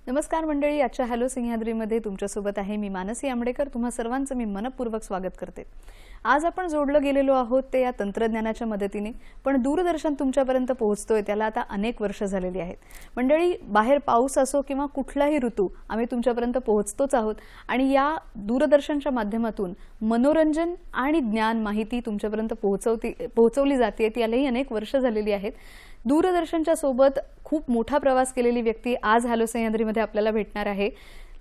नमस्कार मंडळी, आजच्या हॅलो सह्याद्रीमध्ये तुमच्यासोबत आहे मी मानसी आंबडेकर। तुम्हा सर्वांचं मी मनपूर्वक स्वागत करते। आज आपण जोडलं गेलेलो आहोत ते या तंत्रज्ञानाच्या मदतीने, पण दूरदर्शन तुमच्यापर्यंत पोहोचतोय त्याला आता अनेक वर्ष झालेली आहेत। मंडळी, बाहेर पाऊस असो किंवा कुठलाही ऋतू आम्ही तुमच्यापर्यंत पोहोचतोच आहोत आणि या दूरदर्शनच्या माध्यमातून मनोरंजन आणि ज्ञान माहिती तुमच्यापर्यंत पोहोचवली जाते। त्यालाही अनेक वर्ष झालेली आहेत। दूरदर्शनच्या सोबत खूप मोठा प्रवास केलेली व्यक्ती आज हॅलो सह्याद्रीमध्ये आपल्याला भेटणार आहे।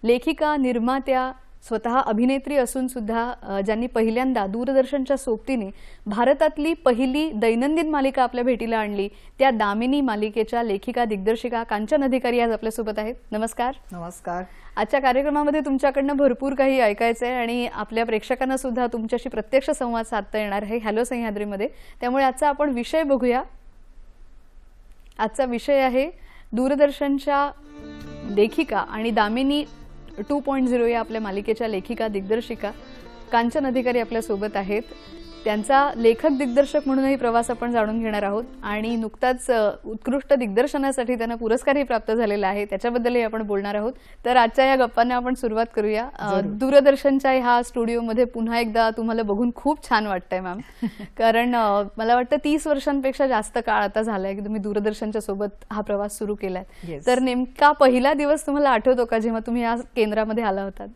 लेखिका, निर्मात्या, स्वतः अभिनेत्री असून सुद्धा ज्यांनी पहिल्यांदा दूरदर्शनच्या सोबतीने भारतातली पहिली दैनंदिन मालिका आपल्या भेटीला आणली, त्या दामिनी मालिकेच्या लेखिका दिग्दर्शिका कांचन अधिकारी आज आपल्या सोबत आहेत। नमस्कार। नमस्कार। आजच्या कार्यक्रमामध्ये तुमच्याकडनं भरपूर काही ऐकायचं आहे आणि आपल्या प्रेक्षकांना सुद्धा तुमच्याशी प्रत्यक्ष संवाद साधता येणार आहे हॅलो सह्याद्रीमध्ये। त्यामुळे आजचा आपण विषय बघूया। आजचा विषय आहे दूरदर्शनच्या लेखिका आणि दामिनी 2.0 या आपल्या मालिकेच्या लेखिका दिग्दर्शिका कांचन अधिकारी आपल्या सोबत आहेत। त्यांचा लेखक दिग्दर्शक म्हणूनही प्रवास आपण जाणून घेणार आहोत आणि नुकताच उत्कृष्ट दिग्दर्शनासाठी त्यांना पुरस्कारही प्राप्त झालेला आहे, त्याच्याबद्दलही आपण बोलणार आहोत। तर आजच्या या गप्पांना आपण सुरुवात करूया। दूरदर्शनच्या ह्या स्टुडिओमध्ये पुन्हा एकदा तुम्हाला बघून खूप छान वाटतंय मॅम, कारण मला वाटतं 30 वर्षांपेक्षा जास्त काळ आता झालाय की तुम्ही दूरदर्शनच्या सोबत हा प्रवास सुरू केलाय। तर नेमका पहिला दिवस तुम्हाला आठवतो का जेव्हा तुम्ही या केंद्रामध्ये आला होतात?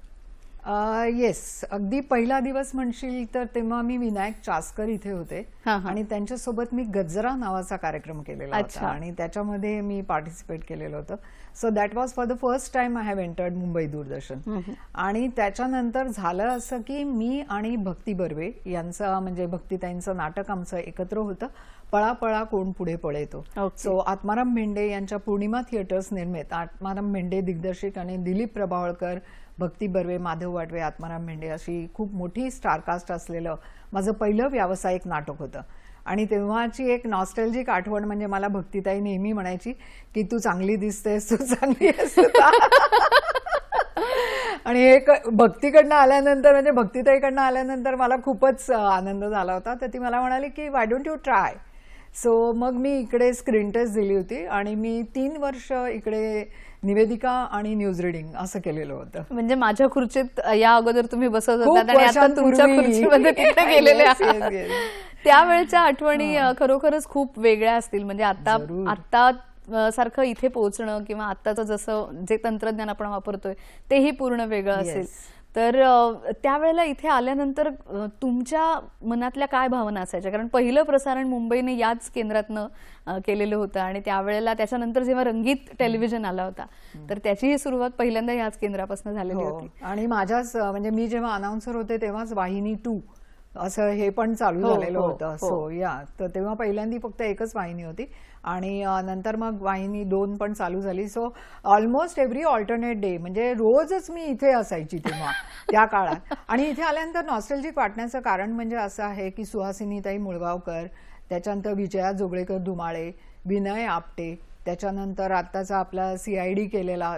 येस, अगदी पहिला दिवस म्हणशील तर तेव्हा मी विनायक चास्कर इथे होते आणि त्यांच्यासोबत मी गजरा नावाचा कार्यक्रम केलेला होता आणि त्याच्यामध्ये मी पार्टिसिपेट केलेलं होतं। So that was for the first time I have entered Mumbai Doordarshan. आणि त्याच्यानंतर झालं असं की मी आणि भक्ती बर्वे यांचं म्हणजे भक्तीताईंचं नाटक आमचं एकत्र होतं, पळा पळा कोण पुढे पळेतो। सो आत्माराम भेंडे यांच्या पूर्णिमा थिएटर्स निर्मित आत्माराम भेंडे दिग्दर्शित आणि दिलीप प्रभावळकर, भक्ती बर्वे, माधव वाटवे, आत्माराम भेंडे अशी खूप मोठी स्टारकास्ट असलेलं माझं पहिलं व्यावसायिक नाटक होतं। आणि तेव्हाची एक नॉस्टॅल्जिक आठवण म्हणजे मला भक्तीताई नेहमी म्हणायची की तू चांगली दिसतेस, तू चांगली असते। आणि एक भक्तीकडनं आल्यानंतर म्हणजे भक्तीताईकडनं आल्यानंतर मला खूपच आनंद झाला होता। तर ती मला म्हणाली की why don't you try. So मग मी इकडे स्क्रीन टेस्ट दिली होती आणि मी 3 वर्ष इकडे निवेदिका आणि न्यूज रिडिंग असं केलेलं होतं। म्हणजे माझ्या खुर्चीत या अगोदर तुम्ही बसत होतात आणि आता तुमच्या खुर्चीमध्ये तिथे गेलेले आहात। त्यावेळेच्या आठवणी खरोखरच खूप वेगळ्या असतील। म्हणजे आता सारखं इथे पोहोचणं किंवा आताचं जसं जे तंत्रज्ञान आपण वापरतोय तेही पूर्ण वेगळं असेल। तर त्यावेळेला इथे आल्यानंतर तुमच्या मनातल्या काय भावना असायच्या? कारण पहिलं प्रसारण मुंबईने याच केंद्रातनं केलेलं होतं आणि त्यावेळेला त्याच्यानंतर जेव्हा रंगीत टेलिव्हिजन आला होता तर त्याचीही सुरुवात पहिल्यांदा याच केंद्रापासून झालेली होती। आणि माझ्याच म्हणजे मी जेव्हा अनाउन्सर होते तेव्हाच वाहिनी 2 असं हे पण चालू झालेलं होतं। सो तर तेव्हा पहिल्यांदा फक्त एकच वाहिनी होती आणि नंतर मग वाहिनी 2 पण चालू झाली। So almost every alternate day म्हणजे रोजच मी इथे असायची तेव्हा त्या काळात। आणि इथे आल्यानंतर नॉस्टॅल्जिक वाटण्याचं कारण म्हणजे असं आहे की सुहासिनीताई मुळगावकर, त्याच्यानंतर विजया जोगळेकर धुमाळे, विनय आपटे, त्याच्यानंतर आत्ताचा आपला CID केलेला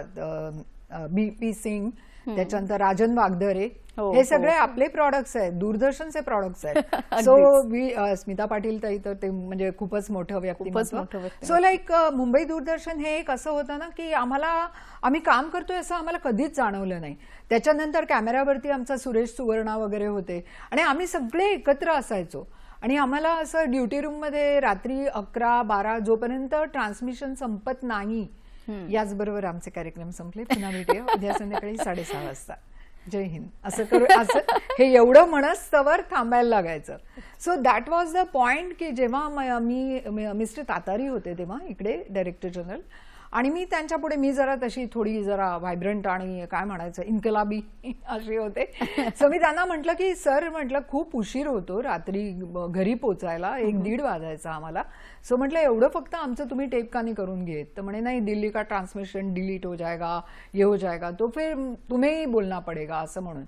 BP सिंग, त्याच्यानंतर राजन वागधरे, हे सगळे आपले प्रॉडक्ट्स आहेत, दूरदर्शनचे प्रॉडक्ट्स आहेत। सो स्मिता पाटील ताई तर ते म्हणजे खूपच मोठं व्यक्तिमत्व। सो लाईक मुंबई दूरदर्शन हे एक असं होतं ना की आम्ही काम करतोय असं आम्हाला कधीच जाणवलं नाही। त्याच्यानंतर कॅमेऱ्यावरती आमचा सुरेश सुवर्णा वगैरे होते आणि आम्ही सगळे एकत्र असायचो आणि आम्हाला असं ड्युटी रूम मध्ये रात्री 11-12 जोपर्यंत ट्रान्समिशन संपत नाही याचबरोबर आमचे कार्यक्रम संपले, पुन्हा भेटूया उद्या संध्याकाळी 6:30 वाजता। जय हिंद असं करू, असं हे एवढं म्हणस्तवर थांबायला लागायचं। So that was the point की जेव्हा मी मिस्टर तातारी होते तेव्हा इकडे डायरेक्टर जनरल आणि मी त्यांच्या पुढे मी जरा तशी थोडी जरा व्हायब्रंट आणि काय म्हणायचं इन्कलाबी अशी होते। सो मी त्यांना म्हटलं की सर म्हटलं खूप उशीर होतो रात्री घरी पोचायला, 1-1:30 वाजायचा आम्हाला। सो म्हटलं एवढं फक्त आमचं तुम्ही टेप का नाही करून घेत? तर म्हणे नाही, दिल्ली का ट्रान्समिशन डिलीट हो जाएगा, ये हो जाएगा, तो फिर तुम्हें बोलना पडेगा असं म्हणून।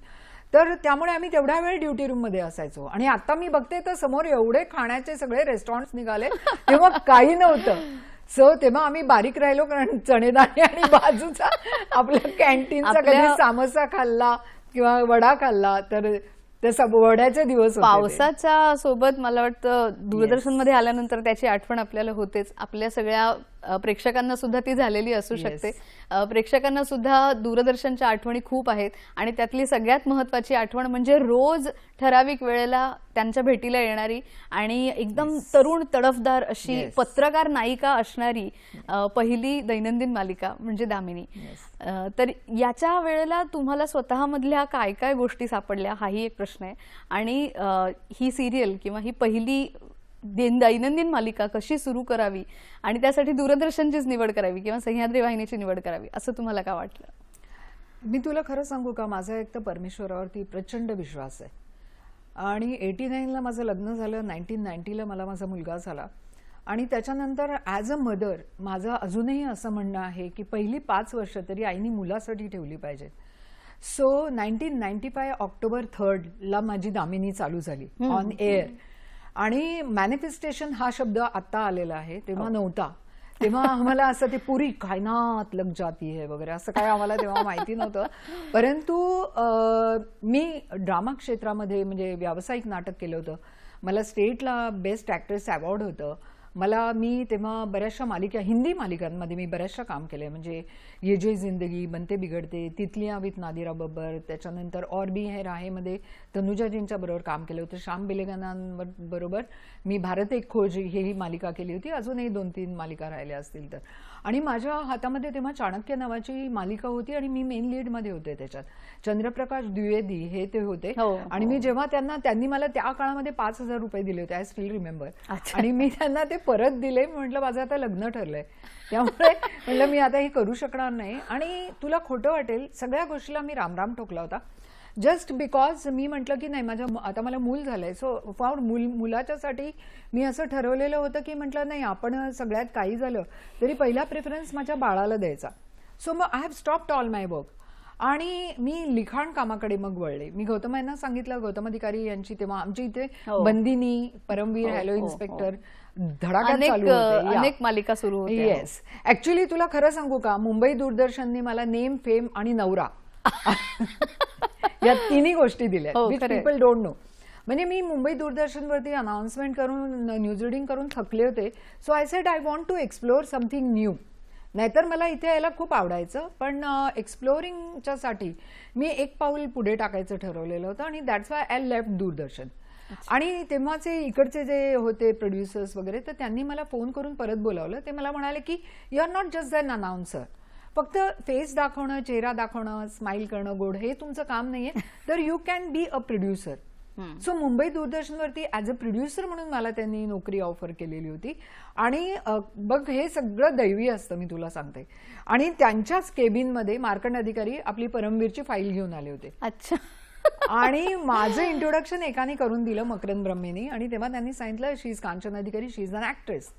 तर त्यामुळे आम्ही तेवढ्या वेळ ड्युटी रूम मध्ये असायचो आणि आता मी बघते तर समोर एवढे खाण्याचे सगळे रेस्टॉरंट्स निघाले, तेव्हा काही नव्हतं। सो तेव्हा आम्ही बारीक राहिलो कारण चणेदाणे आणि बाजूचा आपल्या कॅन्टीनचा कधी सामोसा खाल्ला किंवा वडा खाल्ला तर ते सब वड्याचे दिवस होते। पावसाच्या सोबत मला वाटतं दूरदर्शन मध्ये आल्यानंतर त्याची आठवण आपल्याला होतेच। आपल्या सगळ्या प्रेक्षकांना सुद्धा ती झालेली असू शकते. प्रेक्षकांना सुद्धा दूरदर्शनच्या आठवणी खूप आहेत आणि त्यातली सगळ्यात महत्त्वाची आठवण म्हणजे रोज ठराविक वेळेला त्यांच्या भेटीला येणारी आणि एकदम तरुण तडफदार अशी पत्रकार नायिका असणारी पहिली दैनंदिन मालिका म्हणजे दामिनी. तर याच्या वेळेला तुम्हाला स्वतःमधल्या काय काय गोष्टी सापडल्या हाही एक प्रश्न आहे. आणि ही सिरियल किंवा ही पहिली दैनंदिन मालिका कशी सुरू करावी आणि त्यासाठी दूरदर्शनचीच निवड करावी किंवा सह्याद्री वाहिनीची निवड करावी असं तुम्हाला का वाटलं? मी तुला खरं सांगू का, माझा एक तर परमेश्वरावरती प्रचंड विश्वास आहे. आणि 89ला माझं लग्न झालं, 1990ला मला माझा मुलगा झाला आणि त्याच्यानंतर ॲज अ मदर माझं अजूनही असं म्हणणं आहे की पहिली 5 वर्ष तरी आईनी मुलासाठी ठेवली पाहिजेत. सो 1995 ऑक्टोबर 3ला माझी दामिनी चालू झाली ऑन एअर. आणि मॅनिफेस्टेशन हा शब्द आता आलेला आहे, तेव्हा नव्हता. तेव्हा आम्हाला असं ते पुरी कायनात लग जाती है वगैरे असं काय आम्हाला तेव्हा माहिती नव्हतं. परंतु मी ड्रामा क्षेत्रामध्ये म्हणजे व्यावसायिक नाटक केलं होतं. मला स्टेटला बेस्ट ॲक्ट्रेस अवॉर्ड होतं. मी तेव्हा बऱ्याचशा मालिका, हिंदी मालिकांमध्ये मी बऱ्याचशा काम केलंय. म्हणजे ये जो जिंदगी, बनते बिघडते, तितलियां विथ नादिरा बब्बर, त्याच्यानंतर और भी है राहेमध्ये तनुजाजींच्या बरोबर काम केलं होतं. श्याम बेलेगानांबरोबर मी भारत एक खोज ही मालिका केली होती. अजूनही 2-3 मालिका राहिल्या असतील तर. आणि माझ्या हातामध्ये तेव्हा चाणक्य नावाची मालिका होती आणि मी मेन लीडमध्ये होते त्याच्यात. चंद्रप्रकाश द्विवेदी हे ते होते. आणि मी जेव्हा त्यांनी मला त्या काळामध्ये 5,000 रुपये दिले होते, आय स्टील रिमेंबर. आणि मी त्यांना ते परत दिले. म्हटलं माझं आता लग्न ठरलंय, त्यामुळे म्हटलं मी आता हे करू शकणार नाही. आणि तुला खोटं वाटेल, सगळ्या गोष्टीला मी रामराम ठोकला होता. जस्ट बिकॉज मी म्हटलं की नाही, आता मला मूल झालंय. सो फॉर मुलाच्यासाठी मी असं ठरवलेलं होतं की म्हटलं नाही, आपण सगळ्यात काही झालं तरी पहिला प्रेफरन्स माझ्या बाळाला द्यायचा. सो मग I have stopped all my work आणि मी लिखाण कामाकडे मग वळले. मी गौतम यांना सांगितलं, गौतम अधिकारी यांची तेव्हा आमच्या इथे बंदिनी, परमवीर, हॅलो इन्स्पेक्टर धडाक्यात चालू होते, अनेक मालिका सुरू होत्या. येस. ऍक्च्युली तुला खरं सांगू का, मुंबई दूरदर्शनने मला नेम, फेम आणि नवरा या तिन्ही गोष्टी दिल्या, विच पीपल डोंट नो. म्हणजे मी मुंबई दूरदर्शनवरती अनाउन्समेंट करून, न्यूज रीडिंग करून थकले होते. So I said I want to explore something new. नाहीतर मला इथे यायला खूप आवडायचं, पण एक्सप्लोरिंगच्या साठी मी एक पाऊल पुढे टाकायचं ठरवलेलं होतं आणि दॅट्स वाय आय लेफ्ट दूरदर्शन. आणि तेव्हाचे इकडचे जे होते प्रोड्युसर्स वगैरे, तर त्यांनी मला फोन करून परत बोलावलं. ते मला म्हणाले की you R not just an announcer. फक्त फेस दाखवणं, चेहरा दाखवणं, स्माइल करणं, गोड, हे तुमचं काम नाहीये, तर you can be a producer. So Mumbai दूरदर्शनवरती ॲज अ प्रोड्युसर म्हणून मला त्यांनी नोकरी ऑफर केलेली होती. आणि बघ, हे सगळं दैवी असतं, मी तुला सांगते. आणि त्यांच्याच केबिनमध्ये मार्कंड अधिकारी आपली परमवीरची फाईल घेऊन आले होते. अच्छा. आणि माझं इंट्रोडक्शन एकाने करून दिलं, मकरंद ब्रह्मेनी. आणि तेव्हा त्यांनी सांगितलं, शी इज कांचन अधिकारी, शी इज अन ॲक्ट्रेस.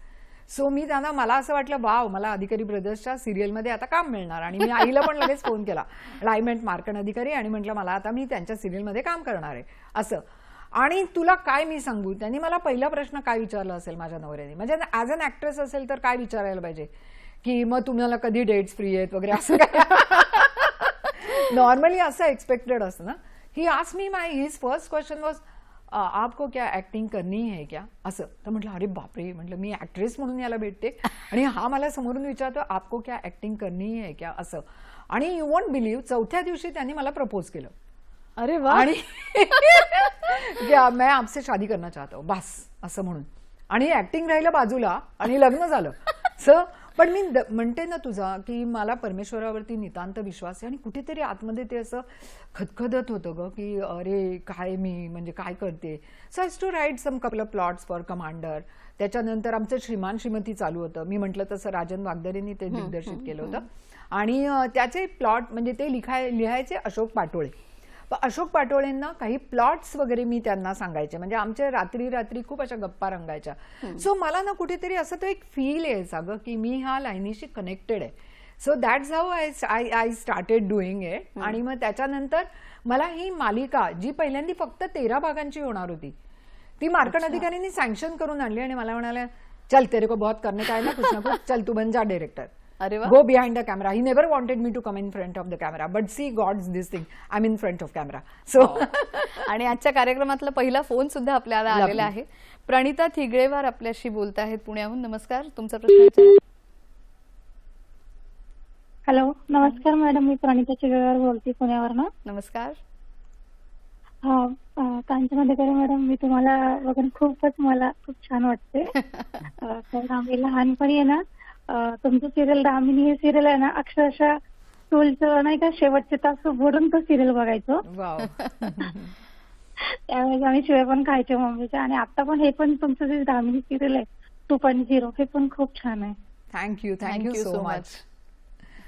सो मला असं वाटलं, वाव, मला अधिकारी ब्रदर्सच्या सिरियलमध्ये आता काम मिळणार. आणि मी आईला पण लगेच फोन केला, आय मेंट मार्कंड अधिकारी, आणि म्हटलं मला आता मी त्यांच्या सिरियलमध्ये काम करणार आहे असं. आणि तुला काय मी सांगू, त्यांनी मला पहिला प्रश्न काय विचारला असेल माझ्या नवऱ्याने, म्हणजे ॲज अन ॲक्ट्रेस असेल तर काय विचारायला पाहिजे, की मग तुम्हाला कधी डेट्स फ्री आहेत वगैरे असं काय. नॉर्मली असं एक्सपेक्टेड असतं ना. He asked me, his first question was, आपको क्या ऍक्टिंग करनी है क्या, असं. तर म्हटलं अरे बापरे, म्हटलं मी ऍक्ट्रेस म्हणून याला भेटते आणि हा मला समोरून विचारतो आपको क्या ऍक्टिंग करनी है क्या, असं. आणि यू वॉन्ट बिलीव्ह, चौथ्या दिवशी त्यांनी मला प्रपोज केलं. अरे वा. आणि मैं आपसे शादी करना चाहता हूं, बस असं म्हणून. आणि ऍक्टिंग राहिलं बाजूला आणि लग्न झालं. पण मी म्हणते ना तुझा, की मला परमेश्वरावरती नितांत विश्वास आहे. आणि कुठेतरी आतमध्ये ते असं खदखदत होतं ग, की अरे काय मी म्हणजे काय करते. So I to write some couple of plots for commander. त्याच्यानंतर आमचं श्रीमान श्रीमती चालू होतं. मी म्हटलं तसं राजन वागदरेंनी ते दिग्दर्शित केलं होतं. आणि त्याचे प्लॉट म्हणजे ते लिहायचे अशोक पाटोळे. अशोक पाटोळेंना काही प्लॉट्स वगैरे मी त्यांना सांगायचे. म्हणजे आमच्या रात्री खूप अशा गप्पा रंगायच्या. सो मला ना कुठेतरी असं तो एक फील यायचा ग, की मी ह्या लाईनीशी कनेक्टेड आहे. So that's how I started doing it. आणि मग त्याच्यानंतर मला ही मालिका, जी पहिल्यांदा फक्त 13 भागांची होणार होती, ती मार्कंड अधिकाऱ्यांनी सँक्शन करून आणली. आणि मला म्हणाले, चल तेरे को बहुत करने का है ना कुछ ना कुछ, चल तू बन जा director, go behind the camera. He never wanted me to come in front of the camera, but see God's this thing, I'm in front of camera. So आणि आजच्या कार्यक्रमातला पहिला फोन सुद्धा आपल्याला आलेला आहे. प्रणिता थिगळेवार आपल्याशी बोलत आहेत पुण्याहून. नमस्कार, तुमचा प्रश्न विचारा. हॅलो, नमस्कार मॅडम. मी प्रणिता चिगळकर बोलते पुण्यावरनं. नमस्कार. कांचन अधिकारी मॅडम, मी तुम्हाला बघून मला खूप छान वाटते. कारण आम्ही लहानपणी आहे ना, तुमचं सिरियल दामिनी हे सिरियल आहे ना, अक्षरशः स्कूलचं नाही का शेवटचे तास बुडून तो सिरियल बघायचो. वाव. त्यावेळेस आम्ही शिवाय पण खायचो मम्मीच्या. आणि आता पण हे पण तुमचं जे दामिनी सिरियल आहे 2.0 हे पण खूप छान आहे. Thank you so much.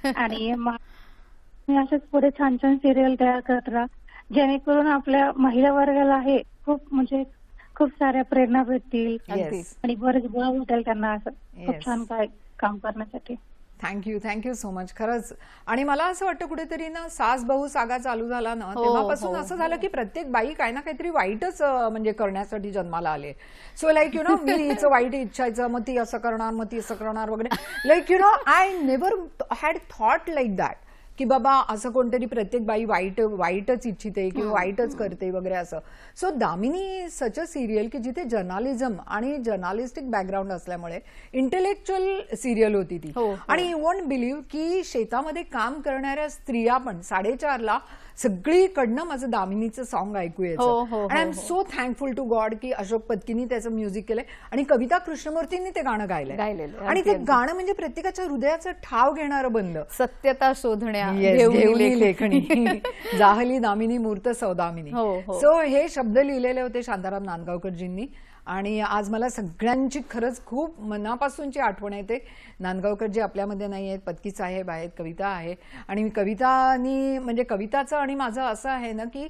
आणि मी असेच पुढे छान छान सिरियल तयार करत राहा, जेणेकरून आपल्या महिला वर्गाला आहे खूप साऱ्या प्रेरणा भेटतील Yes. आणि बरेच बळ भेटेल त्यांना असं खूप Yes. छान काय काम करण्यासाठी. Thank you so much. खरंच. आणि मला असं वाटतं कुठेतरी ना, सास बहू सागा चालू झाला ना, हो, तेव्हापासून हो, असं झालं की प्रत्येक बाई काही ना काहीतरी वाईटच म्हणजे करण्यासाठी जन्माला आले. सो लाईक यु नो, मी हिचं वाईट इच्छायचं, मग ती असं करणार, मग ती असं करणार वगैरे. Like you know, I never had thought like that की बाबा असं कोणतरी प्रत्येक बाई वाईटच इच्छिते किंवा वाईटच करते वगैरे असं. सो दामिनी सच अ सिरियल की जिथे जर्नालिझम आणि जर्नालिस्टिक बॅकग्राऊंड असल्यामुळे इंटेलेक्च्युअल सिरियल होती ती. हो, हो. आणि यू वॉन्ट बिलीव्ह की शेतामध्ये काम करणाऱ्या स्त्रिया पण 4:30ला सगळीकडनं माझं दामिनीचं सॉन्ग ऐकू हो, यायचं. हो, आणि आय एम हो. सो थँकफुल टू गॉड की अशोक पत्कीनी त्याचं म्युझिक केलंय आणि कविता कृष्णमूर्तींनी ते गाणं गायलंय. गायलेलं. आणि ते गाणं म्हणजे प्रत्येकाच्या हृदयाचं ठाव घेणारं बनलं. सत्यता शोधण्या Yes, घेऊन घेऊनी लेखणी. लेखणी जाहली दामिनी मूर्त सौदामिनी. हो, हो. सो हे शब्द लिहिलेले होते शांताराम नांदगावकरजींनी. आणि आज मला सगळ्यांची खरंच खूप मनापासूनची आठवण येते. नांदगावकरजी आपल्यामध्ये नाही आहेत, पत्की साहेब आहेत, कविता आहे. आणि कवितानी म्हणजे कविताचं आणि माझं असं आहे ना की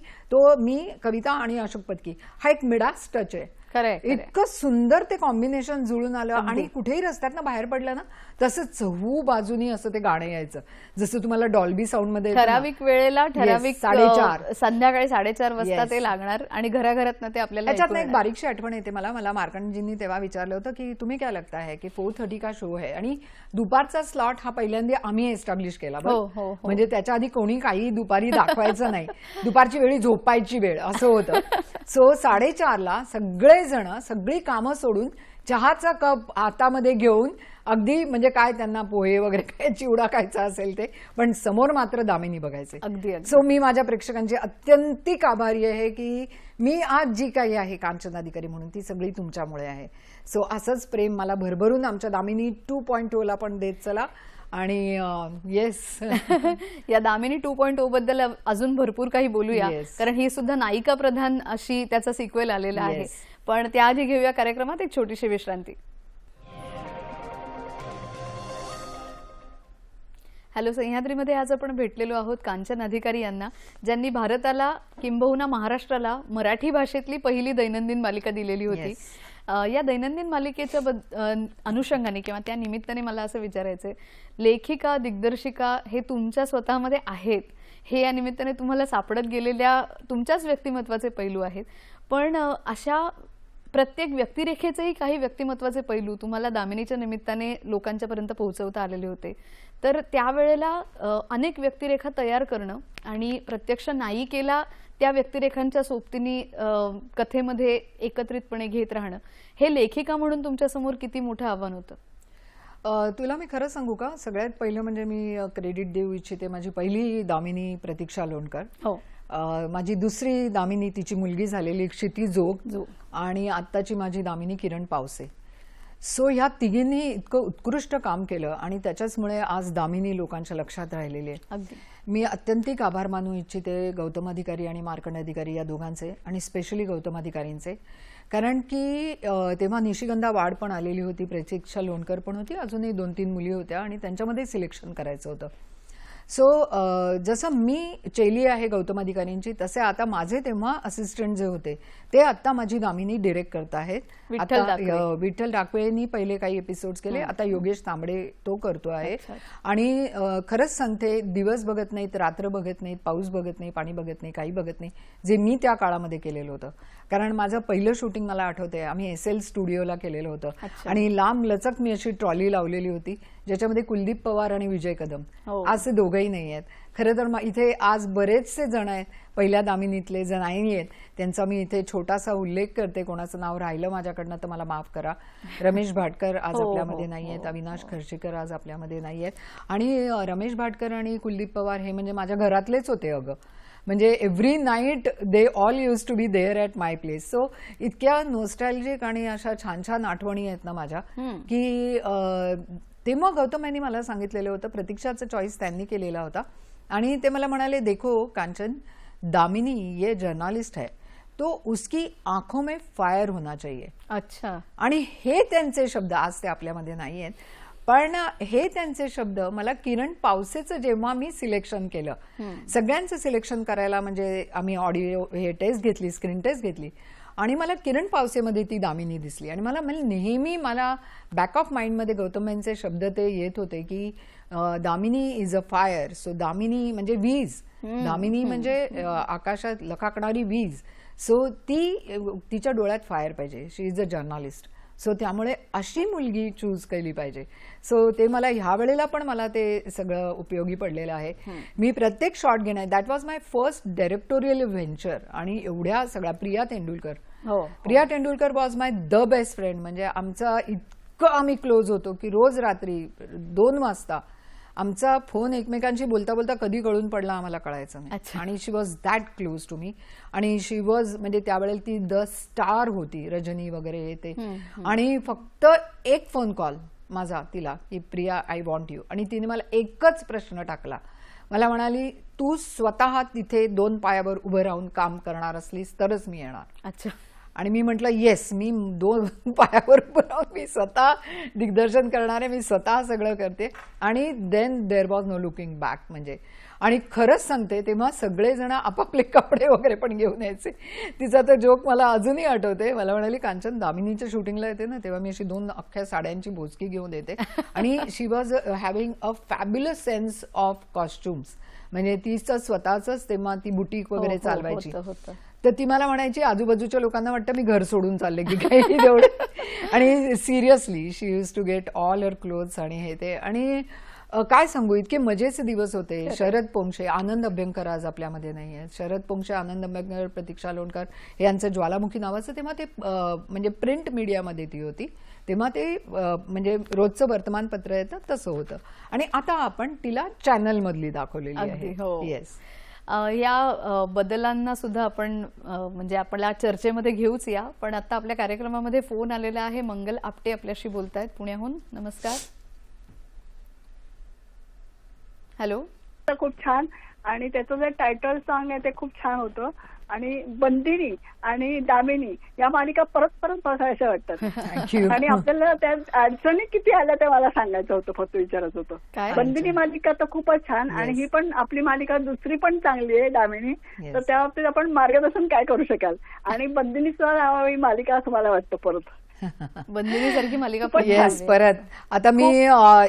मी कविता आणि अशोक पत्की हा एक मिडास टच आहे. खरंय. इतकं सुंदर ते कॉम्बिनेशन जुळून आलं. आणि कुठेही रस्त्यातनं बाहेर पडलं ना, तसं चहू बाजूनी असं ते गाणं यायचं, जसं तुम्हाला डॉल्बी साऊंड मध्ये येतं ना. ठराविक वेळेला ठराविक 4:30 संध्याकाळी 4:30 वाजता Yes. ते लागणार आणि घराघरात ते आपल्याला त्याच्यात ऐकू एक येणार. बारीकशी आठवण येते मला मार्कंडजींनी तेव्हा विचारलं होतं की तुम्ही काय लगता है की 4:30 का शो है. आणि दुपारचा स्लॉट हा पहिल्यांदा आम्ही एस्टॅब्लिश केला बरं. हो, हो, हो. म्हणजे त्याच्या आधी कोणी काही दुपारी दाखवायचं नाही. दुपारची वेळी झोपायची वेळ असं होतं. सो 4:30ला सगळेजण सगळी कामं सोडून चहाचा कप हातामध्ये घेऊन अगदी म्हणजे काय त्यांना पोहे वगैरे काय चिवडा खायचा असेल ते, पण समोर मात्र दामिनी बघायचे. अगदी अगदी. सो मी माझ्या प्रेक्षकांची अत्यंतिक आभारी आहे की मी आज जी काही आहे कांचन अधिकारी म्हणून ती सगळी तुमच्यामुळे आहे. सो असंच प्रेम मला भरभरून आमच्या दामिनी 2.0 ला पण देत चला. आणि येस. या दामिनी 2.0 बद्दल अजून भरपूर काही बोलूया. Yes. कारण ही सुद्धा नायिका प्रधान अशी त्याचा सिक्वेल आलेला आहे. Yes. पण त्याआधी घेऊया कार्यक्रमात एक छोटीशी विश्रांती. हॅलो, सह्याद्रीमध्ये आज आपण भेटलेलो आहोत कांचन अधिकारी यांना, ज्यांनी भारताला किंबहुना महाराष्ट्राला मराठी भाषेतली पहिली दैनंदिन मालिका दिलेली होती. Yes. या दैनंदिन मालिकेच्या अनुषंगाने किंवा त्या निमित्ताने मला असं विचारायचंय, लेखिका दिग्दर्शिका हे तुमच्या स्वतःमध्ये आहेत, हे या निमित्ताने तुम्हाला सापडत गेलेल्या तुमच्याच व्यक्तिमत्वाचे पैलू आहेत. पण अशा प्रत्येक व्यक्तिरेखेचेही काही व्यक्तिमत्वाचे पैलू तुम्हाला दामिनीच्या निमित्ताने लोकांच्यापर्यंत पोहोचवता आलेले होते. तर त्यावेळेला अनेक व्यक्तिरेखा तयार करणं आणि प्रत्यक्ष नायिकेला त्या व्यक्तिरेखांच्या सोबतीने कथेमध्ये एकत्रितपणे घेत राहणं, हे लेखिका म्हणून तुमच्यासमोर किती मोठं आव्हान होतं? तुला मी खरं सांगू का, सगळ्यात पहिलं म्हणजे मी क्रेडिट देऊ इच्छिते माझी पहिली दामिनी प्रतीक्षा लोणकर. हो. माझी दुसरी दामिनी तिची मुलगी झालेली क्षिती जोग. आणि आत्ताची माझी दामिनी किरण पावसे. सो ह्या तिघींनी इतकं उत्कृष्ट काम केलं आणि त्याच्याचमुळे आज दामिनी लोकांच्या लक्षात राहिलेली आहे. अगदी. मी अत्यंतिक आभार मानू इच्छिते गौतम अधिकारी आणि मार्कंड अधिकारी या दोघांचे, आणि स्पेशली गौतम अधिकारींचे. कारण की तेव्हा निशिगंधा वाड पण आलेली होती, प्रतीक्षा लोणकर पण होती, अजूनही 2-3 मुली होत्या आणि त्यांच्यामध्ये सिलेक्शन करायचं होतं. सो जसं मी चेली आहे गौतम अधिकारींची, तसे आता माझे तेव्हा असिस्टंट जे होते ते आता माझी दामिनी डिरेक्ट करत आहेत. आता विठ्ठल डाकवेंनी पहिले काही एपिसोड्स केले, आता योगेश तांबडे तो करतो आहे. आणि खरंच सांगते, दिवस बघत नाहीत, रात्र बघत नाहीत, पाऊस बघत नाही, पाणी बघत नाही, काही बघत नाही, जे मी त्या काळामध्ये केलेलं होतं. कारण माझं पहिलं शूटिंग मला आठवतंय, आम्ही SL स्टुडिओला केलेलं होतं. आणि लांब लचक मी अशी ट्रॉली लावलेली होती ज्याच्यामध्ये कुलदीप पवार आणि विजय कदम असे दोघंही नाही आहेत. खरं तर इथे आज बरेचसे जण आहेत, पहिल्या दामिनीतले जे नाही आहेत त्यांचा मी इथे छोटासा उल्लेख करते. कोणाचं नाव राहिलं माझ्याकडनं तर मला माफ करा. रमेश भाटकर आज आपल्यामध्ये नाही आहेत, अविनाश खर्शीकर आज आपल्यामध्ये नाही आहेत. आणि रमेश भाटकर आणि कुलदीप पवार हे म्हणजे माझ्या घरातलेच होते अगं. म्हणजे every night they all use to be there at my place. So इतक्या नोस्टॅल्जिक आणि अशा छान छान आठवणी आहेत ना माझ्या की तेव्हा गौतम यांनी मला सांगितलेलं होतं, प्रतीक्षाचा चॉईस त्यांनी केलेला होता आणि ते मला म्हणाले, देखो कांचन, दामिनी ये जर्नलिस्ट है तो उसकी आंखों में फायर होना चाहिए. अच्छा. आणि हे त्यांचे शब्द, आज ते आपल्यामध्ये नाही आहेत, पण हे त्यांचे शब्द मला किरण पावसेचं जेव्हा मी सिलेक्शन केलं, सगळ्यांचं सिलेक्शन करायला म्हणजे आम्ही ऑडिओ हे टेस्ट घेतली, स्क्रीन टेस्ट घेतली आणि मला किरण पावसेमध्ये ती दामिनी दिसली आणि मला नेहमी मला बॅक ऑफ माइंडमध्ये गौतम यांचे शब्द ते येत होते की Damini is a fire. So Damini म्हणजे वीज, दामिनी म्हणजे आकाशात लखाकणारी वीज. सो ती तिच्या डोळ्यात फायर पाहिजे. शी इज अ जर्नलिस्ट. सो त्यामुळे अशी मुलगी चूज केली पाहिजे. सो ते मला ह्या वेळेला पण मला ते सगळं उपयोगी पडलेलं आहे. मी प्रत्येक शॉट घेणार. That was my first directorial venture. आणि एवढ्या सगळ्या Priya Tendulkar was my the best friend. म्हणजे आमचा इतकं आम्ही क्लोज होतो की रोज रात्री 2 वाजता आमचा फोन एकमेकांशी बोलता बोलता कधी गळून पडला आम्हाला कळायचं नाही. आणि she was that close to me. आणि शी वॉज म्हणजे त्यावेळेला ती द स्टार होती, रजनी वगैरे ते. आणि फक्त एक फोन कॉल माझा तिला की प्रिया आय वॉन्ट यू. आणि तिने मला एकच प्रश्न टाकला. मला म्हणाली, तू स्वतः तिथे 2 पायावर उभं राहून काम करणार असलीस तरच मी येणार. अच्छा. आणि मी म्हटलं येस, मी 2 पायावर उभं राहून मी स्वतः दिग्दर्शन करणार आहे, मी स्वतः सगळं करते. आणि then there was no looking back. म्हणजे आणि खरंच सांगते तेव्हा सगळेजण आपापले कपडे वगैरे पण घेऊन यायचे. तिचा तर जोक मला अजूनही आठवते. मला म्हणाली, कांचन दामिनीच्या शूटिंगला येते ना तेव्हा मी अशी 2 अख्ख्या साड्यांची बोचकी घेऊन येते. आणि she was having a fabulous sense of costumes. म्हणजे तिचं स्वतःच तेव्हा ती बुटीक वगैरे चालवायची. तर ती मला म्हणायची, आजूबाजूच्या लोकांना वाटतं मी घर सोडून चालले की काही तेवढं. आणि seriously she use to get all her clothes आणि हे ते. आणि काय सांगू, इतके मजेचे दिवस होते. शरद पोंक्षे, आनंद अभ्यंकर आज आपल्यामध्ये नाही आहेत. शरद पोंक्षे, आनंद अभ्यंकर, प्रतीक्षा लोणकर हे यांचं ज्वालामुखी नावाचं तेव्हा ते म्हणजे प्रिंट मीडियामध्ये ती होती. तेव्हा ते म्हणजे रोजचं वर्तमानपत्र येतं तसं होतं. आणि आता आपण तिला चॅनलमधली दाखवलेली आहे. येस. या बदलांना सुद्धा आपण म्हणजे आपल्या चर्चेमध्ये घेऊच या. पण आता आपल्या कार्यक्रमामध्ये फोन आलेला आहे. मंगल आपटे आपल्याशी बोलतायत पुण्याहून. नमस्कार. हॅलो. खूप छान. आणि त्याचं जे टायटल सॉन्ग आहे ते खूप छान होतं. आणि बंदिनी आणि दामिनी या मालिका परत परत बघायच्या वाटतात. आणि आपल्याला त्या अडचणी किती आल्या ते मला सांगायचं होतं, फक्त विचारत होतं. बंदिनी मालिका तर खूपच छान. आणि ही पण आपली मालिका दुसरी पण चांगली आहे, दामिनी. तर त्या बाबतीत आपण मार्गदर्शन काय करू शकाल? आणि बंदिनीचा ही मालिका असं मला वाटतं परत. बंदिनी सारखी मालिका येस परत. आता मी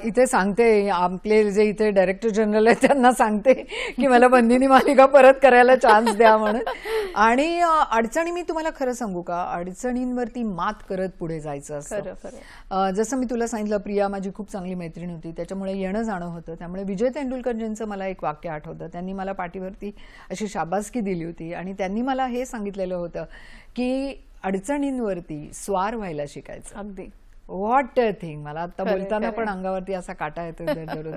इथे सांगते, आपले जे इथे डायरेक्टर जनरल आहे त्यांना सांगते की मला बंदिनी मालिका परत करायला चान्स द्या म्हणून. आणि अडचणी मी तुम्हाला खरं सांगू का, अडचणींवरती मात करत पुढे जायचं असतं. जसं मी तुला सांगितलं, प्रिया माझी खूप चांगली मैत्रीण होती, त्याच्यामुळे येणं जाणं होतं. त्यामुळे विजय तेंडुलकरजींचं मला एक वाक्य आठवतं. त्यांनी मला पाठीवरती अशी शाबासकी दिली होती आणि त्यांनी मला हे सांगितलेलं होतं की अडचणींवरती स्वार व्हायला शिकायचं. अगदी. What a thing. मला आता बोलताना पण अंगावरती असा काटा येतो दररोज.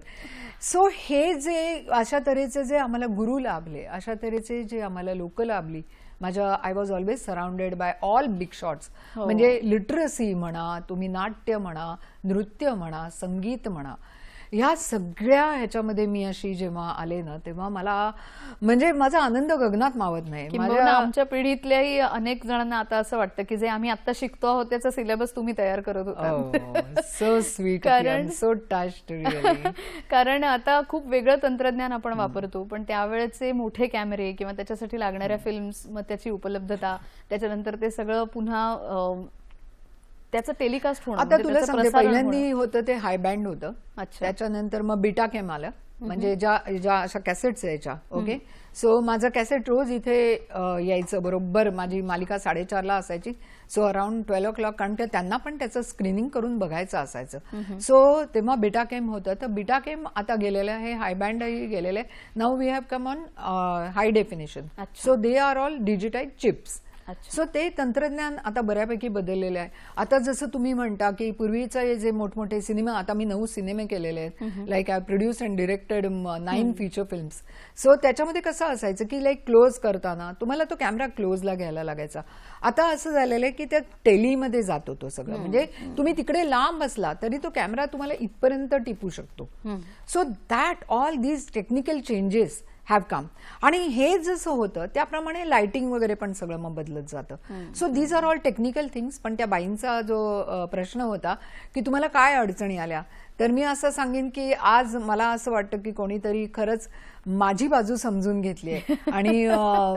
सो हे जे अशा तऱ्हेचे जे आम्हाला गुरु लाभले, अशा तऱ्हेचे जे आम्हाला लोक लाभली, माझ्या I was always surrounded by all big shots. म्हणजे लिटरसी म्हणा, तुम्ही नाट्य म्हणा, नृत्य म्हणा, संगीत म्हणा, ह्या सगळ्या ह्याच्यामध्ये मी अशी जेव्हा आले ना तेव्हा मला म्हणजे माझा आनंद गगनात मावत नाही. आमच्या पिढीतल्याही अनेक जणांना आता असं वाटतं की जे आम्ही आता शिकतो आहोत त्याचा सिलेबस तुम्ही तयार करत होता. So sweet, so touched really. कारण आता खूप वेगळं तंत्रज्ञान आपण वापरतो, पण त्यावेळेचे मोठे कॅमेरे किंवा त्याच्यासाठी लागणाऱ्या फिल्म्स, मग त्याची उपलब्धता, त्याच्यानंतर ते सगळं पुन्हा त्याचं टेलिकास्ट होणं. आता तुला सांगते, पहिल्यांदा होतं ते हाय बँड होतं. त्याच्यानंतर मग बीटा कॅम आलं. म्हणजे ज्या ज्या अशा कॅसेट्स यायच्या. ओके, सो माझं कॅसेट रोज इथे यायचं बरोबर. माझी मालिका 4:30ला असायची. सो अराउंड 12 o'clock, कारण की त्यांना पण त्याचं स्क्रीनिंग करून बघायचं असायचं. सो तेव्हा बीटा केम होतं. तर बीटा केम आता गेलेलं आहे, हाय बँडही गेलेलं आहे. Now we have come on high definition. So they are all digitise chips. So ते तंत्रज्ञान आता बऱ्यापैकी बदललेलं आहे. आता जसं तुम्ही म्हणता की पूर्वीचे जे मोठमोठे सिनेमा, आता मी 9 सिनेमे केलेले आहेत. Like I produce and directed 9 feature films. So त्याच्यामध्ये कसं असायचं की लाईक क्लोज करताना तुम्हाला तो कॅमेरा क्लोजला घ्यायला लागायचा. आता असं झालेलं आहे की त्या टेलीमध्ये जातो तो सगळं. म्हणजे तुम्ही तिकडे लांब असला तरी तो कॅमेरा तुम्हाला इथपर्यंत टिपू शकतो. So that all these technical changes have come. आणि हे जसं होतं त्याप्रमाणे लाइटिंग वगैरे पण सगळं मग बदलत जातं. So these are all technical things. पण त्या बाईंचा जो प्रश्न होता की तुम्हाला काय अडचणी आल्या, तर मी असं सांगेन की आज मला असं वाटतं की कोणीतरी खरंच माझी बाजू समजून घेतली आहे आणि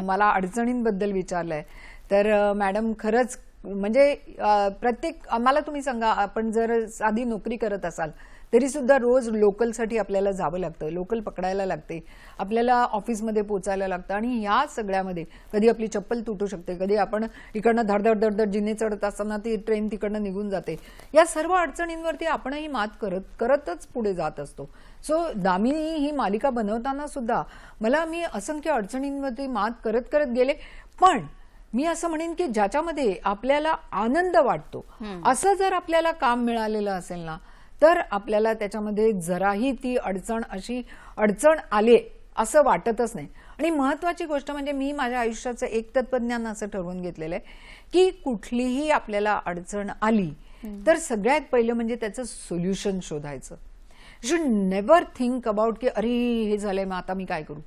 मला अडचणींबद्दल विचारलंय. तर मॅडम खरंच म्हणजे प्रत्येक मला तुम्ही सांगा, आपण जर साधी नोकरी करत असाल तरी सुद्धा रोज लोकलसाठी आपल्याला जावं लागतं, लोकल पकडायला लागते, आपल्याला ऑफिसमध्ये पोचायला लागतं. आणि ह्या सगळ्यामध्ये कधी आपली चप्पल तुटू शकते, कधी आपण इकडनं धडधड धडधड जिने चढत असताना ती ट्रेन तिकडनं निघून जाते. या सर्व अडचणींवरती आपणही मात करतच पुढे जात असतो. सो दामिनी ही मालिका बनवताना सुद्धा मी असंख्य अडचणींवरती मात करत करत गेले. पण मी असं म्हणेन की ज्याच्यामध्ये आपल्याला आनंद वाटतो असं जर आपल्याला काम मिळालेलं असेल ना, तर आपल्याला त्याच्यामध्ये जराही ती अडचण आली असं वाटतच नाही. आणि महत्वाची गोष्ट म्हणजे मी माझ्या आयुष्याचं एक तत्वज्ञान असं ठरवून घेतलेलं आहे की कुठलीही आपल्याला अडचण आली तर सगळ्यात पहिलं म्हणजे त्याचं सोल्युशन शोधायचं. You should never think about की अरे हे झालंय मग आता मी काय करू,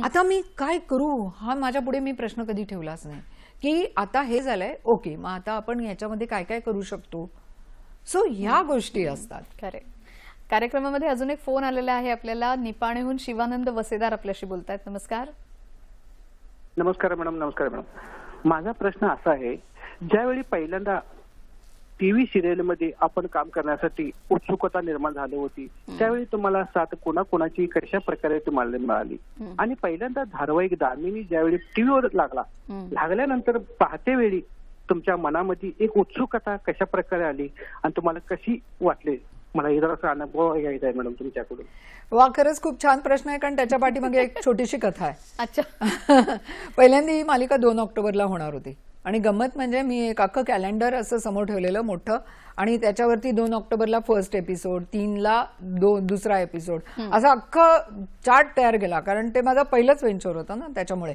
आता मी काय करू, हा माझ्या पुढे मी प्रश्न कधी ठेवलाच नाही. की आता हे झालंय, ओके मग आता आपण ह्याच्यामध्ये काय काय करू शकतो. सो ह्या गोष्टी असतात. खरे. कार्यक्रमामध्ये अजून एक फोन आलेला आहे आपल्याला. निपाणीहून शिवानंद वसेदार आपल्याशी बोलतायत. नमस्कार. नमस्कार मॅडम. नमस्कार मॅडम. माझा प्रश्न असा आहे, ज्यावेळी पहिल्यांदा टीव्ही सिरियलमध्ये आपण काम करण्यासाठी उत्सुकता निर्माण झाली होती, त्यावेळी तुम्हाला साथ कोणाकोणाची कशा प्रकारे तुम्हाला मिळाली, आणि पहिल्यांदा धारावाहिक दामिनी ज्यावेळी टीव्हीवर लागल्यानंतर पाहते वेळी तुमच्या मनामध्ये एक उत्सुकता कशा प्रकारे आली आणि तुम्हाला कशी वाटली, मला हे जरा अनुभव घ्यायचा आहे मॅडम तुमच्याकडून. वा, खरंच खूप छान प्रश्न आहे. कारण त्याच्या पाठीमागे एक छोटीशी कथा आहे. अच्छा. पहिल्यांदा ही मालिका 2 ऑक्टोबरला होणार होती आणि गंमत म्हणजे मी एक अख्खं कॅलेंडर असं समोर ठेवलेलं मोठं, आणि त्याच्यावरती 2 ऑक्टोबरला फर्स्ट एपिसोड, 3ला दुसरा एपिसोड, असा अख्खं चार्ट तयार केला. कारण ते माझं पहिलंच व्हेंचर होतं ना त्याच्यामुळे.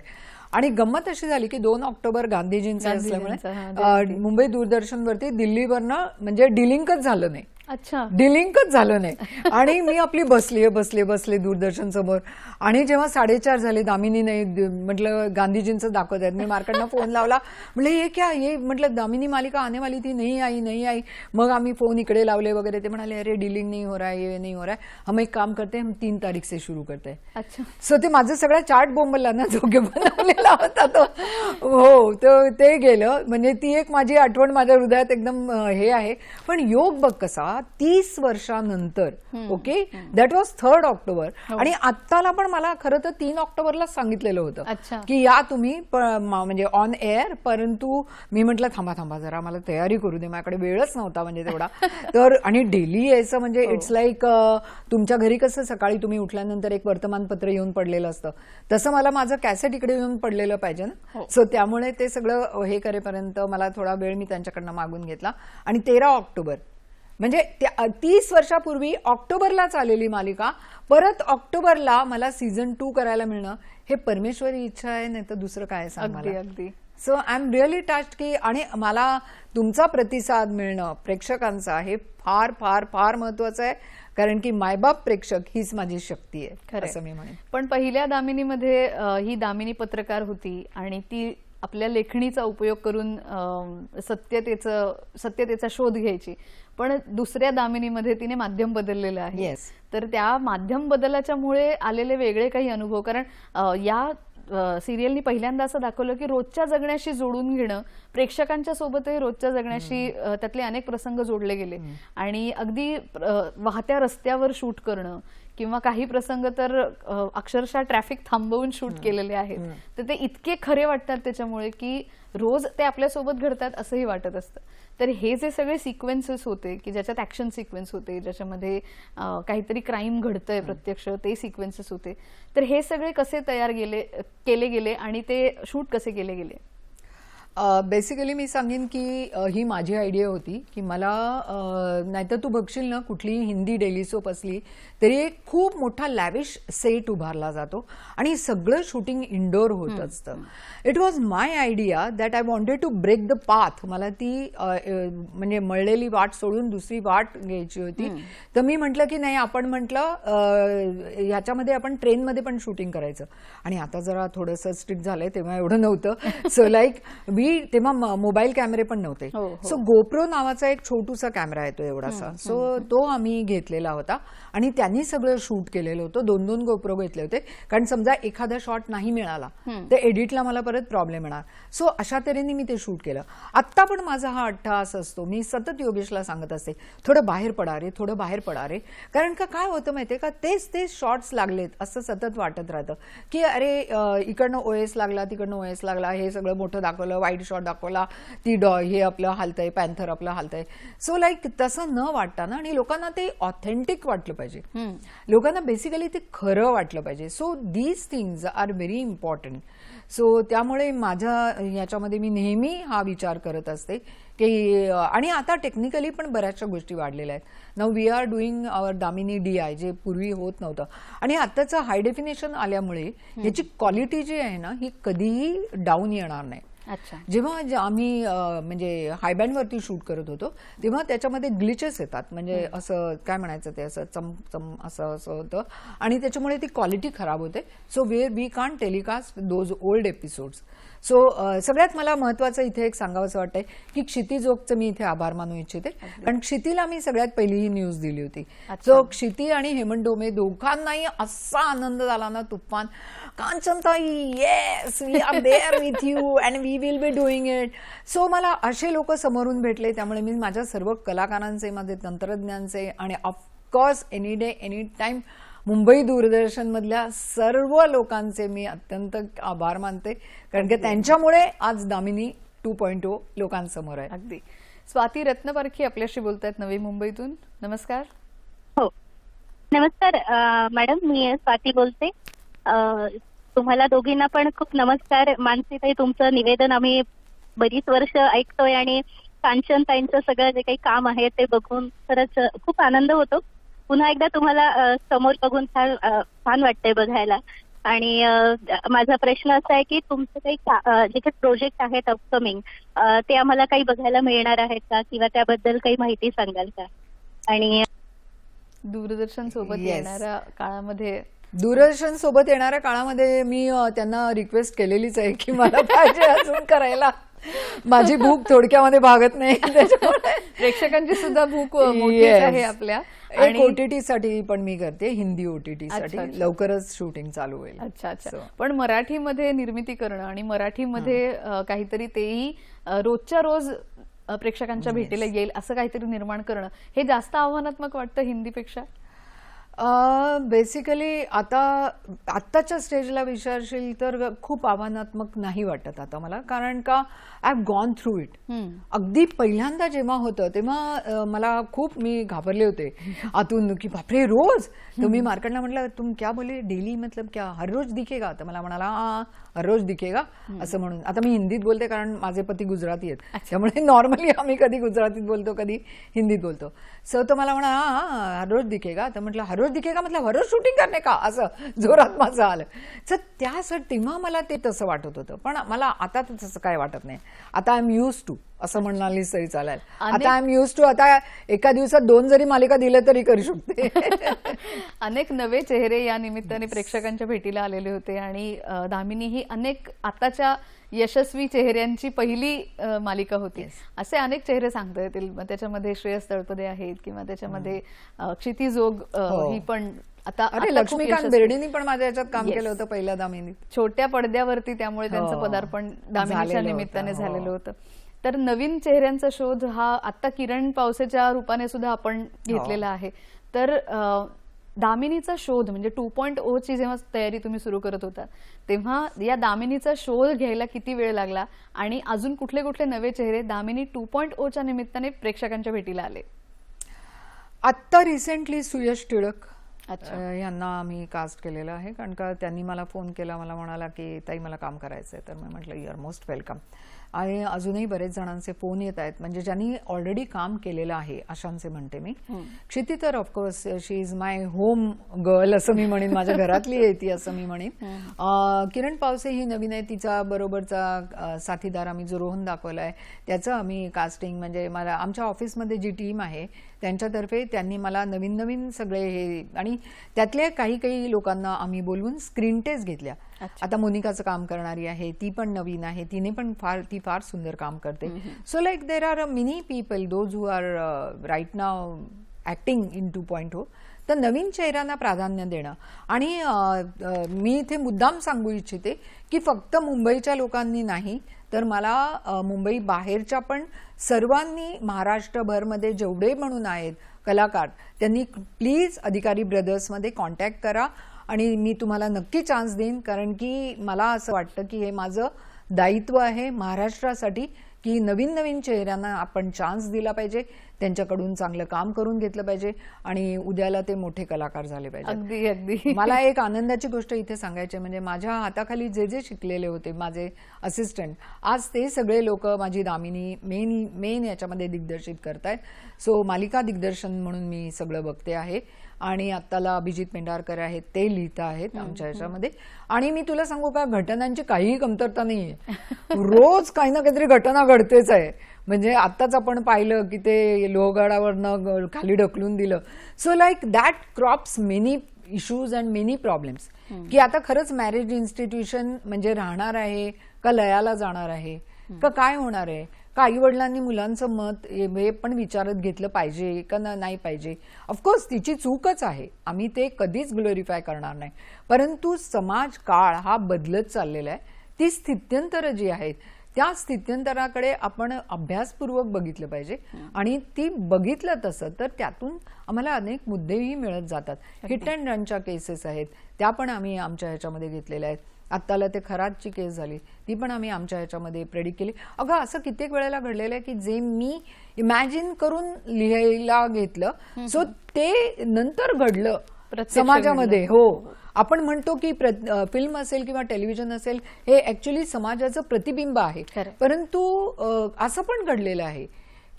आणि गंमत अशी झाली की 2 ऑक्टोबर गांधीजींचं असल्यामुळे मुंबई दूरदर्शनवरती दिल्लीवरनं म्हणजे डिलिंकच झालं नाही. अच्छा. डिलिंकच झालं नाही. आणि मी आपली बसले दूरदर्शन समोर, आणि जेव्हा 4:30 झाले दामिनी नाही म्हटलं गांधीजींचं दाखवत आहेत. मी मार्केटना फोन लावला, म्हटलं हे क्या, ये म्हटलं दामिनी मालिका आने वाली थी, नहीं आई. मग आम्ही फोन इकडे लावले वगैरे. ते म्हणाले अरे डिलिंग नहीं हो रहा है, ये नहीं हो रहा है, हम एक काम करते हैं, हम 3 तारीख से शुरू करते हैं. अच्छा. सो ते माझं सगळा चार्ट बोंबला ना जो बनवलेला होता तो. हो, ते गेलं. म्हणजे ती एक माझी आठवण माझ्या हृदयात एकदम हे आहे. पण योग बघ कसा 30 वर्षानंतर. Okay, that was 3 October. आणि आत्ताला पण मला खरं तर 3 ऑक्टोबरला सांगितलेलं होतं की या तुम्ही म्हणजे ऑन एअर. परंतु मी म्हटलं थांबा जरा, मला तयारी करू दे, माझ्याकडे वेळच नव्हता म्हणजे तेवढा. तर आणि डेली यायचं म्हणजे इट्स लाईक तुमच्या घरी कसं सकाळी तुम्ही उठल्यानंतर एक वर्तमानपत्र येऊन पडलेलं असतं, तसं मला माझं कॅसेट इकडे येऊन पडलेलं पाहिजे ना. सो त्यामुळे ते सगळं हे करेपर्यंत मला थोडा वेळ मी त्यांच्याकडनं मागून घेतला. आणि 13 ऑक्टोबर म्हणजे 30 वर्षापूर्वी ऑक्टोबरलाच आलेली मालिका परत ऑक्टोबरला मला सीझन 2 करायला मिळणं, हे परमेश्वरी इच्छा आहे, नाही तर दुसरं काय सांग. अगदी. So I am really touched की, आणि मला तुमचा प्रतिसाद मिळणं प्रेक्षकांचा हे फार फार फार महत्वाचं आहे. कारण की मायबाप प्रेक्षक हीच माझी शक्ती आहे असं मी म्हणेन. पण पहिल्या दामिनीमध्ये ही दामिनी पत्रकार होती आणि ती आपल्या लेखणीचा उपयोग करून सत्यतेचा शोध घ्यायची. पण दुसऱ्या दामिनीमध्ये तिने माध्यम बदललेलं आहे. तर त्या माध्यम बदलाच्यामुळे आलेले वेगळे काही अनुभव. कारण या सिरियलनी पहिल्यांदा असं दाखवलं की रोजच्या जगण्याशी जोडून घेणं, प्रेक्षकांच्या सोबतही रोजच्या जगण्याशी त्यातले अनेक प्रसंग जोडले गेले. आणि अगदी वाहत्या रस्त्यावर शूट करणं किंवा काही प्रसंग तर अक्षरशः ट्रॅफिक थांबवून शूट केलेले आहेत, तर ते इतके खरे वाटतात त्याच्यामुळे की रोज ते आपल्यासोबत घडतात असंही वाटत असतं. तर हे जे सगळे सिक्वेन्सेस होते की ज्याच्यात ऍक्शन सिक्वेन्स होते, ज्याच्यामध्ये काहीतरी क्राईम घडतंय प्रत्यक्ष, ते सिक्वेन्सेस होते, तर हे सगळे कसे केले गेले आणि ते शूट कसे केले गेले? बेसिकली मी सांगेन की ही माझी आयडिया होती की मला नाहीतर तू बघशील ना कुठलीही हिंदी डेली सोप असली तरी एक खूप मोठा लॅविश सेट उभारला जातो आणि सगळं शूटिंग इंडोर होत असतं. It was my idea that I wanted to break the path. मला ती म्हणजे मळलेली वाट सोडून दुसरी वाट घ्यायची होती. तर मी म्हटलं की नाही, आपण म्हटलं ह्याच्यामध्ये आपण ट्रेनमध्ये पण शूटिंग करायचं. आणि आता जरा थोडंसं स्ट्रिक्ट झालंय, तेव्हा एवढं नव्हतं. सो लाईक तेव्हा मोबाईल कॅमेरे पण नव्हते. सो गोप्रो नावाचा एक छोटूसा कॅमेरा येतो एवढासा, सो तो आम्ही घेतलेला होता आणि त्यांनी सगळं शूट केलेलं होतं. 2-2 गोप्रो घेतले होते, कारण समजा एखादा शॉट नाही मिळाला तर एडिटला मला परत प्रॉब्लेम येणार. सो अशा तऱ्हेने मी ते शूट केलं. आत्ता पण माझा हा अट्टहास असतो, मी सतत योगेशला सांगत असते थोडं बाहेर पडा रे, थोडं बाहेर पडा रे. कारण का काय होतं माहितीये का, तेच शॉट्स लागलेत असं सतत वाटत राहतं की अरे इकडनं ओएस लागला, तिकडनं ओएस लागला, हे सगळं मोठं दाखवलं, वाईट शॉट दाखवला, ती हे आपलं हालतंय, पॅन्थर आपलं हालतंय. सो लाईक तसं न वाटता ना, आणि लोकांना ते ऑथेंटिक वाटलं पाहिजे, लोकांना बेसिकली ते खरं वाटलं पाहिजे. So these things are very important. So त्यामुळे माझ्या याच्यामध्ये मी नेहमी हा विचार करत असते की आणि आता टेक्निकली पण बऱ्याचशा गोष्टी वाढलेल्या आहेत. Now we are doing our Damini DI, जे पूर्वी होत नव्हतं. आणि आत्ताचं हाय डेफिनेशन आल्यामुळे याची क्वालिटी जी आहे ना, ही कधीही डाऊन येणार नाही. अच्छा. जेव्हा आम्ही म्हणजे हाय बँडवरती शूट करत होतो तेव्हा त्याच्यामध्ये ग्लिचेस येतात, म्हणजे असं काय म्हणायचं ते असं चम असं होतं आणि त्याच्यामुळे ती क्वालिटी खराब होते. So we can't telecast those old episodes. So सगळ्यात मला महत्वाचं इथे एक सांगावंसं वाटतंय की क्षितिजोगचं मी इथे आभार मानू इच्छिते, कारण क्षितीला मी सगळ्यात पहिली ही न्यूज दिली होती. सो क्षिती आणि हेमंत डोमे दोघांनाही असा आनंद झाला ना, तुफान. कांचनताई, yes we are there with you and we will be doing it. So मला असे लोक समोरून भेटले, त्यामुळे मी माझ्या सर्व कलाकारांचे, माझे तंत्रज्ञांचे आणि of course any day any time Mumbai Doordarshan मधल्या सर्व लोकांचे मी अत्यंत आभार मानते, कारण की त्यांच्यामुळे आज दामिनी 2.0 लोकांसमोर आहे. अगदी. स्वाती रत्नपारखी आपल्याशी बोलतायत नवी मुंबईतून. नमस्कार. हो, नमस्कार मॅडम, मी स्वाती बोलते. तुम्हाला दोघींना पण खूप नमस्कार. मानसीताई, तुमचं निवेदन आम्ही बरीच वर्ष ऐकतोय आणि कांचनताईंचं सगळं जे काही काम आहे ते बघून खरंच खूप आनंद होतो. पुन्हा एकदा तुम्हाला समोर बघून छान वाटतंय बघायला. आणि माझा प्रश्न असा आहे की तुमचे काही जे काही प्रोजेक्ट आहेत अपकमिंग, ते आम्हाला काही बघायला मिळणार आहेत का, किंवा त्याबद्दल काही माहिती सांगाल का? आणि दूरदर्शन सोबत येणाऱ्या काळामध्ये मी त्यांना रिक्वेस्ट केलेलीच आहे की मला पाहिजे अजून करायला. माझी भूक थोडक्यामध्ये भागत नाही, त्याच्यामुळे प्रेक्षकांची सुद्धा भूक मोठीच आहे आपल्या. आणि OTT साठी पण मी करते, हिंदी OTT साठी लवकरच शूटिंग चालू होईल. अच्छा. पण मराठीमध्ये निर्मिती करणं आणि मराठीमध्ये काहीतरी तेही रोजच्या रोज प्रेक्षकांच्या भेटीला येईल असं काहीतरी निर्माण करणं, हे जास्त आव्हानात्मक वाटतं हिंदीपेक्षा? बेसिकली आत्ताच्या स्टेजला विचारशील तर खूप आव्हानात्मक नाही वाटत आता मला, कारण का I have gone through it. अगदी पहिल्यांदा जेव्हा होतं तेव्हा मला खूप मी घाबरले होते आतून की बापरे रोज. तर मी मार्केटला म्हटलं तुम क्या बोले, डेली मतलब क्या, हर रोज दिखेगा? तर मला म्हणाला हर रोज दिखेगा असं म्हणून. आता मी हिंदीत बोलते कारण माझे पती गुजराती आहेत, त्यामुळे नॉर्मली आम्ही कधी गुजरातीत बोलतो कधी हिंदीत बोलतो. सो तो मला म्हणा हर रोज दिखेगा. तर म्हटलं हर रोज दिखेगा मतलब हर रोज शूटिंग करणे का, असं जोरात माझं आलं. तर त्यासाठी तेव्हा मला ते तसं वाटत होतं, पण मला आता तसं काय वाटत नाही. आता आय एम यूज टू असं म्हणालीच तरी चालेल. आता आय एम यूज टू, आता एका दिवसात 2 जरी मालिका दिल्या तरी करू शकते. अनेक नवे चेहरे या निमित्ताने प्रेक्षकांच्या भेटीला आलेले होते आणि दामिनी ही अनेक आताच्या यशस्वी चेहऱ्यांची पहिली मालिका होती. असे अनेक चेहरे सांगता येतील. त्याच्यामध्ये श्रेयस तळपदे आहेत किंवा त्याच्यामध्ये क्षितिजोग ही पण आता लक्ष्मीकांत बेर्डेंनी पण माझ्या याच्यात काम केलं होतं पहिल्या दामिनीत, छोट्या पडद्यावरती. त्यामुळे त्यांचं पदार्पण दामिनीच्या निमित्ताने झालेलं होतं. तर नवीन चेहऱ्यांचा शोध हा आता किरण पावसेच्या रूपाने सुद्धा आपण घेतलेला आहे. तर दामिनीचा शोध म्हणजे 2.0 ची जेव्हा तयारी तुम्ही सुरू करत होता तेव्हा या दामिनीचा शोध घ्यायला किती वेळ लागला आणि अजून कुठले कुठले नवे चेहरे दामिनी 2.0 च्या निमित्ताने प्रेक्षकांच्या भेटीला आले? आत्ता रिसेंटली सुयश टिळक यांना आम्ही कास्ट केलेलं आहे, कारण का त्यांनी मला फोन केला, मला म्हणाला की ताई मला काम करायचं आहे. तर मी म्हटलं यू आर मोस्ट वेलकम. आणि अजूनही बरेच जणांचे फोन येत आहेत, म्हणजे ज्यांनी ऑलरेडी काम केलेलं आहे अशांचे म्हणते मी. क्षिती तर of course she is my home girl असं मी म्हणेन, माझ्या घरातली आहे ती असं मी म्हणेन. किरण पावसे ही नवीन आहे, तिचा बरोबरचा साथीदार आम्ही जो रोहन दाखवला आहे त्याचं आम्ही कास्टिंग, म्हणजे मला आमच्या ऑफिसमध्ये जी टीम आहे त्यांच्यातर्फे त्यांनी मला नवीन नवीन सगळे हे, आणि त्यातल्या काही लोकांना आम्ही बोलवून स्क्रीन टेस्ट घेतल्या. आता मोनिकाचं काम करणारी आहे, ती पण नवीन आहे, तिने पण ती फार सुंदर काम करते. So like there are many people those who are right now acting in 2.0. तर नवीन चेहऱ्यांना प्राधान्य देणं. आणि मी इथे मुद्दाम सांगू इच्छिते की फक्त मुंबईच्या लोकांनी नाही, तर मला मुंबई बाहेरच्या पण सर्वांनी, महाराष्ट्रभरमध्ये जेवढे म्हणून आहेत कलाकार, त्यांनी प्लीज अधिकारी ब्रदर्समध्ये कॉन्टॅक्ट करा आणि मी तुम्हाला नक्की चान्स देईन. कारण की मला असं वाटतं की हे माझं दायित्व आहे महाराष्ट्रासाठी की नवीन नवीन चेहऱ्यांना आपण चान्स दिला पाहिजे, त्यांच्याकडून चांगलं काम करून घेतलं पाहिजे आणि उद्याला ते मोठे कलाकार झाले पाहिजे. अगदी अगदी. मला एक आनंदाची गोष्ट इथे सांगायची, म्हणजे माझ्या हाताखाली जे जे शिकलेले होते माझे असिस्टंट, आज ते सगळे लोक माझी दामिनी मेन याच्यामध्ये दिग्दर्शित करतायत. सो मालिका दिग्दर्शन म्हणून मी सगळं बघते आहे. आणि आत्ताला अभिजित पेंढारकर आहेत, ते लिहित आहेत आमच्या ह्याच्यामध्ये. आणि मी तुला सांगू का, घटनांची काहीही कमतरता नाहीये, रोज काही ना काहीतरी घटना घडतेच आहे. म्हणजे आत्ताच आपण पाहिलं की ते लोहगडावरनं खाली ढकलून दिलं. So like that crops many issues and many problems, की आता खरंच मॅरेज इन्स्टिट्यूशन म्हणजे राहणार आहे का लयाला जाणार आहे का काय होणार आहे, का आई वडिलांनी मुलांचं मत हे पण विचारत घेतलं पाहिजे का नाही पाहिजे. ऑफकोर्स तिची चूकच आहे, आम्ही ते कधीच ग्लोरिफाय करणार नाही. परंतु समाज काळ हा बदलत चाललेला आहे. ती स्थित्यंतरं जी आहेत त्या स्थित्यंतराकडे आपण अभ्यासपूर्वक बघितलं पाहिजे. आणि ती बघितलं तसं तर त्यातून आम्हाला अनेक मुद्देही मिळत जातात. हिट अँड रनच्या केसेस आहेत त्या पण आम्ही आमच्या ह्याच्यामध्ये घेतलेल्या आहेत. आत्ताला ते खरातची केस झाली, ती पण आम्ही आमच्या ह्याच्यामध्ये प्रेडिक्ट केली. अगं असं कित्येक वेळेला घडलेलं आहे की जे मी इमॅजिन करून लिहायला घेतलं सो ते नंतर घडलं समाजामध्ये. हो, आपण म्हणतो की फिल्म असेल किंवा टेलिव्हिजन असेल हे ऍक्च्युली समाजाचं प्रतिबिंब आहे. परंतु असं पण घडलेलं आहे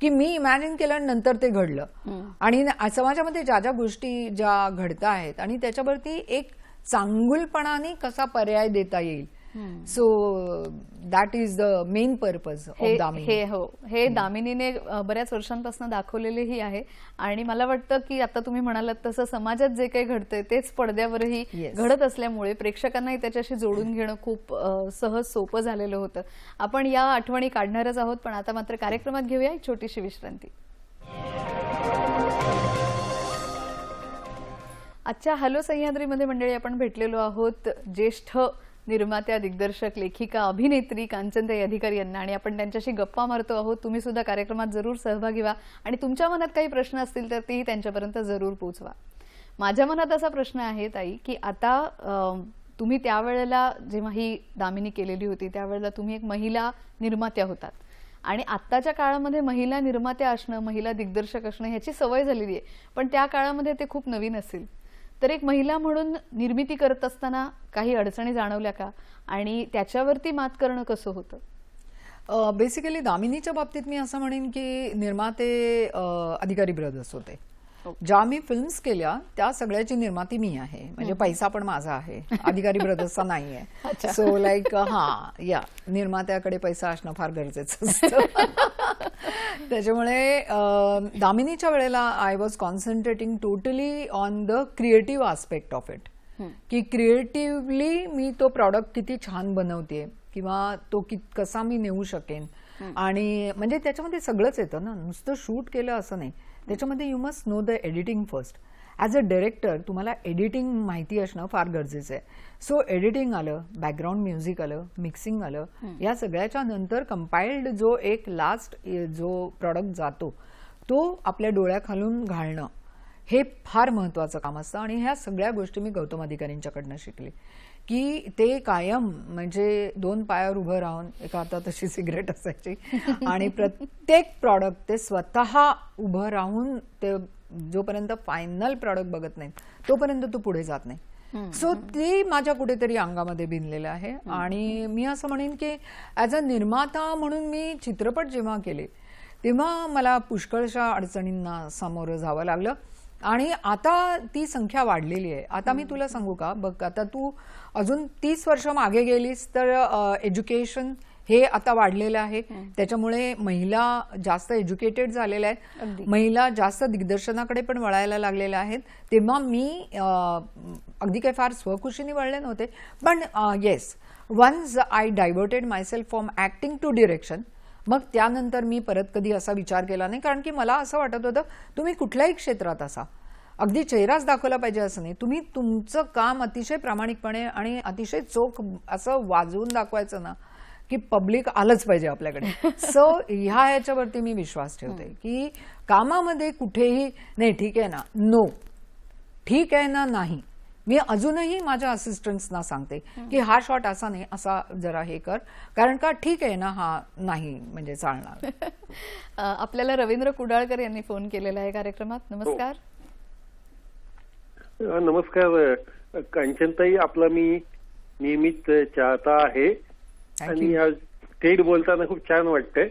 की मी इमॅजिन केलं नंतर ते घडलं. आणि समाजामध्ये ज्या ज्या गोष्टी ज्या घडता आहेत आणि त्याच्यावरती एक चांगुलपणाने कसा पर्याय देता येईल. So that is the main purpose of Damini. हे दामिनीने बऱ्याच वर्षांपासून दाखवलेलेही आहे. आणि मला वाटतं की आता तुम्ही म्हणालात तसं समाजात जे काही घडतंय तेच पडद्यावरही घडत असल्यामुळे प्रेक्षकांनाही त्याच्याशी जोडून घेणं खूप सहज सोपं झालेलं होतं. आपण या आठवणी काढणारच आहोत, पण आता मात्र कार्यक्रमात घेऊया एक छोटीशी विश्रांती. आजच्या हॅलो सह्याद्रीमध्ये मंडळी आपण भेटलेलो आहोत ज्येष्ठ निर्मात्या, दिग्दर्शक, लेखिका, अभिनेत्री कांचनताई अधिकारी यांना, आणि आपण त्यांच्याशी गप्पा मारतो आहोत. तुम्ही सुद्धा कार्यक्रमात जरूर सहभागी व्हा आणि तुमच्या मनात काही प्रश्न असतील तर तेही त्यांच्यापर्यंत जरूर पोहोचवा. माझ्या मनात असा प्रश्न आहे ताई की आता तुम्ही त्यावेळेला जेव्हा ही दामिनी केलेली होती त्यावेळेला तुम्ही एक महिला निर्मात्या होतात आणि आत्ताच्या काळामध्ये महिला निर्मात्या असणं, महिला दिग्दर्शक असणं ह्याची सवय झालेली आहे, पण त्या काळामध्ये ते खूप नवीन असेल. तर एक महिला म्हणून निर्मिती करत असताना काही अडचणी जाणवल्या का आणि त्याच्यावरती मात करणं कसं होतं? बेसिकली दामिनीच्या बाबतीत मी असं म्हणेन की निर्माते अधिकारी ब्रदर्स होते. ज्या मी फिल्म्स केल्या त्या सगळ्याची निर्माती मी आहे, म्हणजे पैसा पण माझा आहे, अधिकारी ब्रदर्सचा नाही आहे. सो लाईक निर्मात्याकडे पैसा असणं फार गरजेचं असतं. त्याच्यामुळे दामिनीच्या वेळेला I was concentrating totally on the creative aspect of it, की क्रिएटिव्हली मी तो प्रॉडक्ट किती छान बनवते किंवा तो कसा मी नेऊ शकेन. आणि म्हणजे त्याच्यामध्ये सगळंच येतं ना, नुसतं शूट केलं असं नाही, त्याच्यामध्ये you must know the editing first. As a director तुम्हाला एडिटिंग माहिती असणं फार गरजेचं आहे. सो एडिटिंग आलं, बॅकग्राऊंड म्युझिक आलं, मिक्सिंग आलं, या सगळ्याच्या नंतर कंपाइल्ड जो एक लास्ट जो प्रॉडक्ट जातो तो आपल्या डोळ्याखालून घालणं, हे फार महत्वाचं काम असतं आणि ह्या सगळ्या गोष्टी मी गौतम अधिकारींच्याकडनं शिकले की ते कायम म्हणजे 2 पायावर उभं राहून, एका हातात अशी सिगरेट असायची आणि प्रत्येक प्रॉडक्ट ते स्वतः उभं राहून ते जोपर्यंत फायनल प्रॉडक्ट बघत नाहीत तोपर्यंत तू पुढे जात नाही. सो ते माझ्या कुठेतरी अंगामध्ये भिनलेलं आहे. आणि मी असं म्हणेन की ॲज अ निर्माता म्हणून मी चित्रपट जेव्हा केले तेव्हा मला पुष्कळशा अडचणींना सामोरं जावं लागलं आणि आता ती संख्या वाढलेली आहे. आता मी तुला सांगू का, बघ आता तू अजून 30 वर्ष मागे गेलीस तर एज्युकेशन हे आता वाढलेलं आहे, त्याच्यामुळे महिला जास्त एज्युकेटेड झालेल्या आहेत, महिला जास्त दिग्दर्शनाकडे पण वळायला लागलेल्या आहेत. तेव्हा मी अगदी काही फार स्वखुशीने वळले नव्हते, पण yes, once I diverted myself from acting to direction, मग त्यानंतर मी परत कधी असा विचार केला नाही. कारण की मला असं वाटत होतं तुम्ही कुठल्याही क्षेत्रात असा अगदी चेहराच दाखवला पाहिजे असं नाही, तुम्ही तुमचं काम अतिशय प्रामाणिकपणे आणि अतिशय चोख असं वाजवून दाखवायचं ना की पब्लिक आलंच पाहिजे आपल्याकडे. सो ह्याच्यावरती मी विश्वास ठेवते की कामामध्ये कुठेही नाही ठीक आहे ना, नो ठीक आहे ना नाही, मी अजूनही माझ्या असिस्टंट्सना सांगते की हा शॉट असा नाही, असा जरा हे कर, कारण का ठीक आहे ना, हा नाही म्हणजे चालणार. आपल्याला रवींद्र कुडाळकर यांनी फोन केलेला आहे कार्यक्रमात. नमस्कार. नमस्कार कांचनताई, आपला मी नियमित चाहता आहे आणि आज थेट बोलताना खूप छान वाटतंय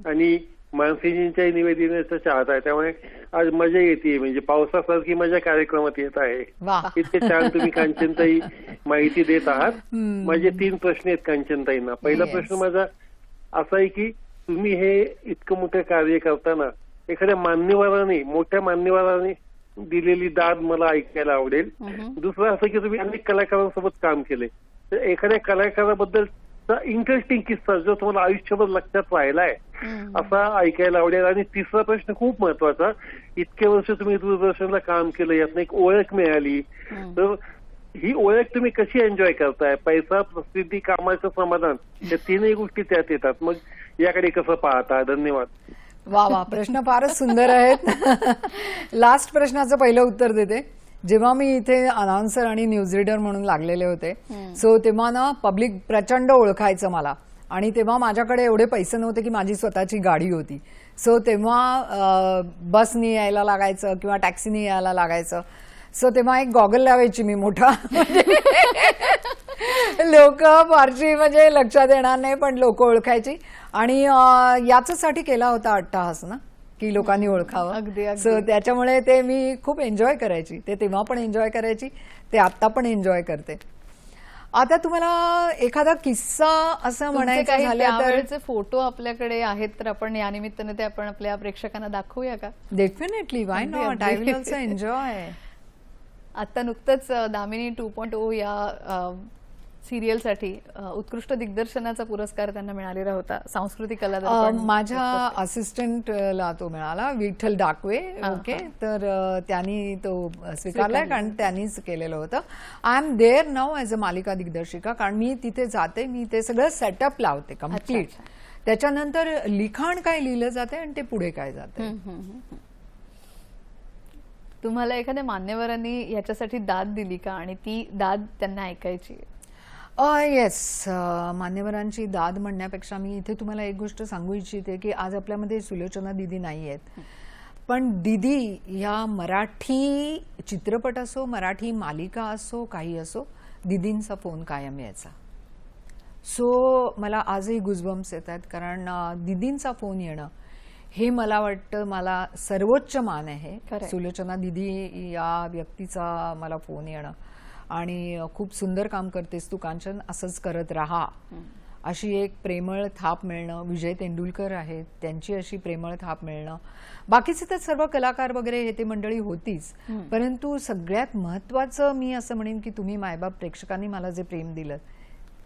आणि मानसीजींच्या निवेदनाचा चाहता आहे, त्यामुळे आज मजा येते, म्हणजे पावसासारखी मजा कार्यक्रमात येत आहे. इतके छान तुम्ही कांचनताई माहिती देत आहात. माझे 3 प्रश्न आहेत कांचनताईंना. पहिला प्रश्न माझा असा आहे की तुम्ही हे इतकं मोठं कार्य करताना एखाद्या मान्यवराने, मोठ्या मान्यवराने दिलेली दाद मला ऐकायला आवडेल. दुसरं असं की तुम्ही अनेक कलाकारांसोबत काम केले, तर एखाद्या कलाकाराबद्दलचा इंटरेस्टिंग किस्सा जो तुम्हाला आयुष्यभर लक्षात राहिलाय असा ऐकायला आवडेल. आणि तिसरा प्रश्न खूप महत्वाचा, इतके वर्ष तुम्ही दूरदर्शनला काम केलं, यातनं एक ओळख मिळाली, तर ही ओळख तुम्ही कशी एन्जॉय करताय? पैसा, प्रसिद्धी, कामाचं समाधान, या 3ही गोष्टी त्यात येतात. मग याकडे कसं पाहता? धन्यवाद. वा वा, प्रश्न फारच सुंदर आहेत. लास्ट प्रश्नाचं पहिलं उत्तर देते. जेव्हा मी इथे अनाउन्सर आणि न्यूज रीडर म्हणून लागलेले होते, सो तेव्हा ना पब्लिक प्रचंड ओळखायचं मला, आणि तेव्हा माझ्याकडे एवढे पैसे नव्हते की माझी स्वतःची गाडी होती. सो तेव्हा बसनी यायला लागायचं किंवा टॅक्सीनी यायला लागायचं. सो तेव्हा एक गॉगल लावायची मी मोठा, लोक फारशी म्हणजे लक्षात येणार नाही पण लोक ओळखायची. आणि याच्यासाठी केला होता अट्टाहास ना, की लोकांनी ओळखावं. सो त्याच्यामुळे ते मी खूप एन्जॉय करायची, ते तेव्हा पण एन्जॉय करायची, ते आता पण एन्जॉय करते. आता तुम्हाला एखादा किस्सा असं म्हणायचं झालं तर फोटो आपल्याकडे आहेत, तर आपण या निमित्ताने ते आपण आपल्या प्रेक्षकांना दाखवूया का? Definitely, why not, I will also enjoy. आता नुकतंच दामिनी 2.0 या सिरियलसाठी उत्कृष्ट दिग्दर्शनाचा पुरस्कार त्यांना मिळालेला होता सांस्कृतिक कला. माझ्या असिस्टंटला तो मिळाला, विठ्ठल डाकवे. ओके, तर त्यांनी तो स्वीकारलाय कारण त्यांनीच केलेलं होतं. I am there now as a मालिका दिग्दर्शिका, कारण मी तिथे जाते, मी ते सगळं सेटअप लावते कम्प्लीट. त्याच्यानंतर लिखाण काय लिहिलं जाते आणि ते पुढे काय जाते. तुम्हाला एखाद्या मान्यवरांनी याच्यासाठी दाद दिली का आणि ती दाद त्यांना ऐकायची? येस, मान्यवरांची दाद म्हणण्यापेक्षा मी इथे तुम्हाला एक गोष्ट सांगू इच्छिते की आज आपल्यामध्ये सुलोचना दिदी नाही आहेत, पण दिदी ह्या मराठी चित्रपट असो, मराठी मालिका असो, काही असो, दिदींचा फोन कायम यायचा. सो मला आजही गुजबम्स येत आहेत, कारण दिदींचा फोन येणं हे मला वाटतं मला सर्वोच्च मान आहे. सुलोचना दिदी या व्यक्तीचा मला फोन येणं, आणि खूप सुंदर काम करतेस तू कांचन, असंच करत राहा, अशी एक प्रेमळ थाप मिळणं. विजय तेंडुलकर आहेत, त्यांची अशी प्रेमळ थाप मिळणं. बाकीचे तर सर्व कलाकार वगैरे हे ते मंडळी होतीच, परंतु सगळ्यात महत्वाचं मी असं म्हणेन की तुम्ही मायबाप प्रेक्षकांनी मला जे प्रेम दिलं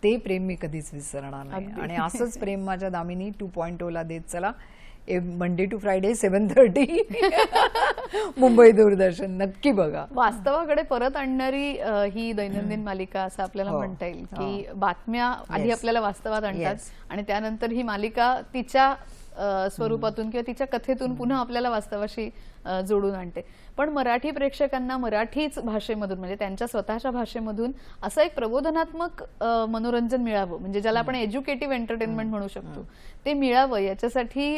ते प्रेम मी कधीच विसरणार नाही. आणि असंच प्रेम माझ्या दामिनी 2.0 ला देत चला. मंडे टू फ्रायडे 7:30 मुंबई दूरदर्शन नक्की बघा. वास्तवाकडे परत आणणारी ही दैनंदिन मालिका असं आपल्याला म्हणता येईल की बातम्या आधी आपल्याला वास्तवात आणतात आणि त्यानंतर ही मालिका तिच्या स्वरूपातून किंवा तिच्या कथेतून पुन्हा आपल्याला वास्तवाशी जोडून आणते. पण मराठी प्रेक्षकांना मराठीच भाषेमधून म्हणजे त्यांच्या स्वतःच्या भाषेमधून असं एक प्रबोधनात्मक मनोरंजन मिळावं, म्हणजे ज्याला आपण एज्युकेटिव्ह एंटरटेनमेंट म्हणू शकतो, ते मिळावं याच्यासाठी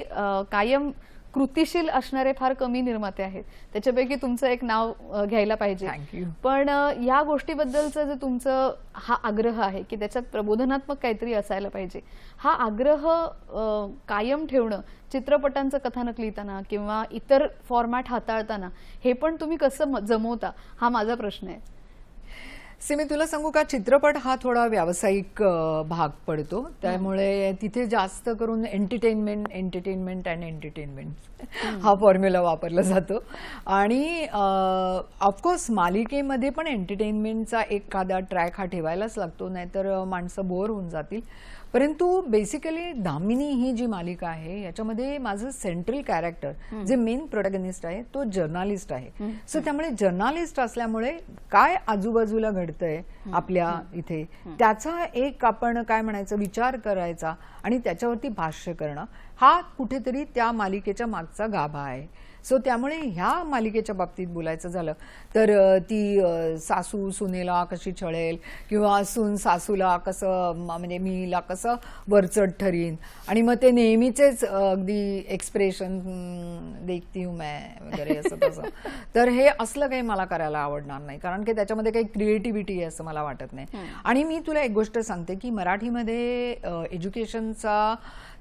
कायम कृतिशील असणारे फार कमी निर्माते आहेत. त्याच्यापैकी तुमचं एक नाव घ्यायला पाहिजे. थँक्यू. पण या गोष्टीबद्दलचं जे तुमचं हा आग्रह आहे की त्याच्यात प्रबोधनात्मक काहीतरी असायला पाहिजे, हा आग्रह कायम ठेवणं चित्रपटांचं कथानक लिहिताना किंवा इतर फॉर्मॅट हाताळताना हे पण तुम्ही कसं जमवता, हा माझा प्रश्न आहे. मी तुला सांगू का, चित्रपट हा थोडा व्यावसायिक भाग पडतो, त्यामुळे तिथे जास्त करून एंटरटेनमेंट अँड एंटरटेनमेंट हा फॉर्म्युला वापरला जातो. आणि ऑफकोर्स मालिकेमध्ये पण एंटरटेनमेंटचा एखादा ट्रॅक हा ठेवायलाच लागतो, नाहीतर माणसं बोर होऊन जातील. परंतु बेसिकली दामिनी ही जी मालिका आहे याच्यामध्ये माझं सेंट्रल कॅरेक्टर जे मेन प्रोटॅगनिस्ट आहे तो जर्नालिस्ट आहे. सो त्यामुळे जर्नालिस्ट असल्यामुळे काय आजूबाजूला घडतंय आपल्या इथे त्याचा एक आपण काय म्हणायचं विचार करायचा आणि त्याच्यावरती भाष्य करणं हा कुठेतरी त्या मालिकेच्या मागचा गाभा आहे. सो त्यामुळे ह्या मालिकेच्या बाबतीत बोलायचं झालं तर ती सासू सुनेला कशी छळेल किंवा सून सासूला कसं म्हणजे मीला कसं वरचढ ठरीन आणि मग ते नेहमीचेच अगदी एक्सप्रेशन देखती हूं मैं वगैरे असं तसं, तर हे असलं काही मला करायला आवडणार नाही, कारण की त्याच्यामध्ये काही क्रिएटिव्हिटी आहे असं मला वाटत नाही. आणि मी तुला एक गोष्ट सांगते की मराठीमध्ये एज्युकेशनचा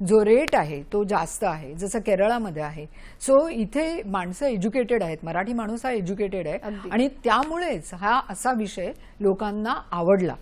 जो रेट आहे तो जास्त आहे, जसं केरळामध्ये आहे. सो इथे माणसं एज्युकेटेड आहेत, मराठी माणूस हा एज्युकेटेड आहे आणि त्यामुळेच हा असा विषय लोकांना आवडला.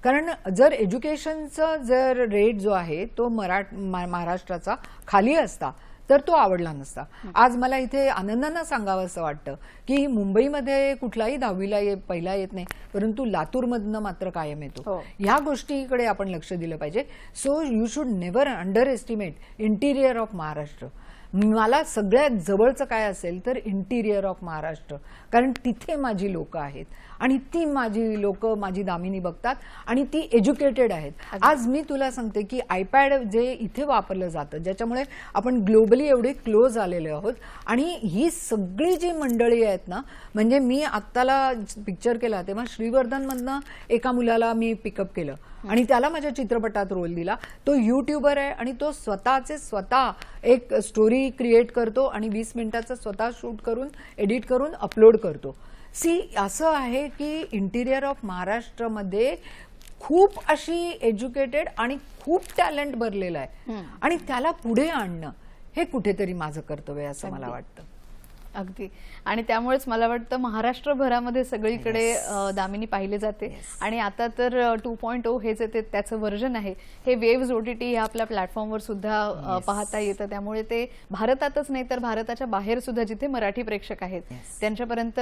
कारण जर एज्युकेशनचा जर रेट जो आहे तो महाराष्ट्राचा खाली असता तर तो आवडला नसता. आज मला इथे आनंदानं सांगावं असं वाटतं की मुंबईमध्ये कुठलाही 10वीला पहिला येत नाही, परंतु लातूरमधनं मात्र कायम येतो. ह्या गोष्टीकडे आपण लक्ष दिलं पाहिजे. So you should never under estimate interior of Maharashtra. मला सगळ्यात जवळचं काय असेल तर इंटिरियर ऑफ महाराष्ट्र, कारण तिथे माझी लोक आहेत आणि ती माझी लोक माझी दामिनी बघतात आणि ती एज्युकेटेड आहेत. आज मी तुला सांगते की आयपॅड जे इथे वापरलं जातं ज्याच्यामुळे आपण ग्लोबली एवढे क्लोज आलेले आहोत आणि ही सगळी जी मंडळी आहेत ना, म्हणजे मी आत्ताला पिक्चर केला तेव्हा श्रीवर्धनमधनं एका मुलाला मी पिकअप केलं आणि त्याला माझ्या चित्रपटात रोल दिला. तो यूट्यूबर आहे आणि तो स्वतः एक स्टोरी क्रिएट करतो आणि 20 मिनिटाचं स्वतः शूट करून एडिट करून अपलोड करतो. असं आहे की इंटिरियर ऑफ महाराष्ट्रामध्ये खूप अशी एज्युकेटेड आणि खूप टॅलेंट भरलेलं आहे आणि त्याला पुढे आणणं हे कुठेतरी माझं कर्तव्य असं मला वाटतं. अगदी. आणि त्यामुळेच मला वाटतं महाराष्ट्रभरामध्ये सगळीकडे दामिनी पाहिले जाते. आणि आता तर 2.0 हे जे त्याचं व्हर्जन आहे हे वेव्ज OTT या आपल्या प्लॅटफॉर्मवर सुद्धा पाहता येतं. त्यामुळे ते भारतातच नाही तर भारताच्या बाहेर सुद्धा जिथे मराठी प्रेक्षक आहेत त्यांच्यापर्यंत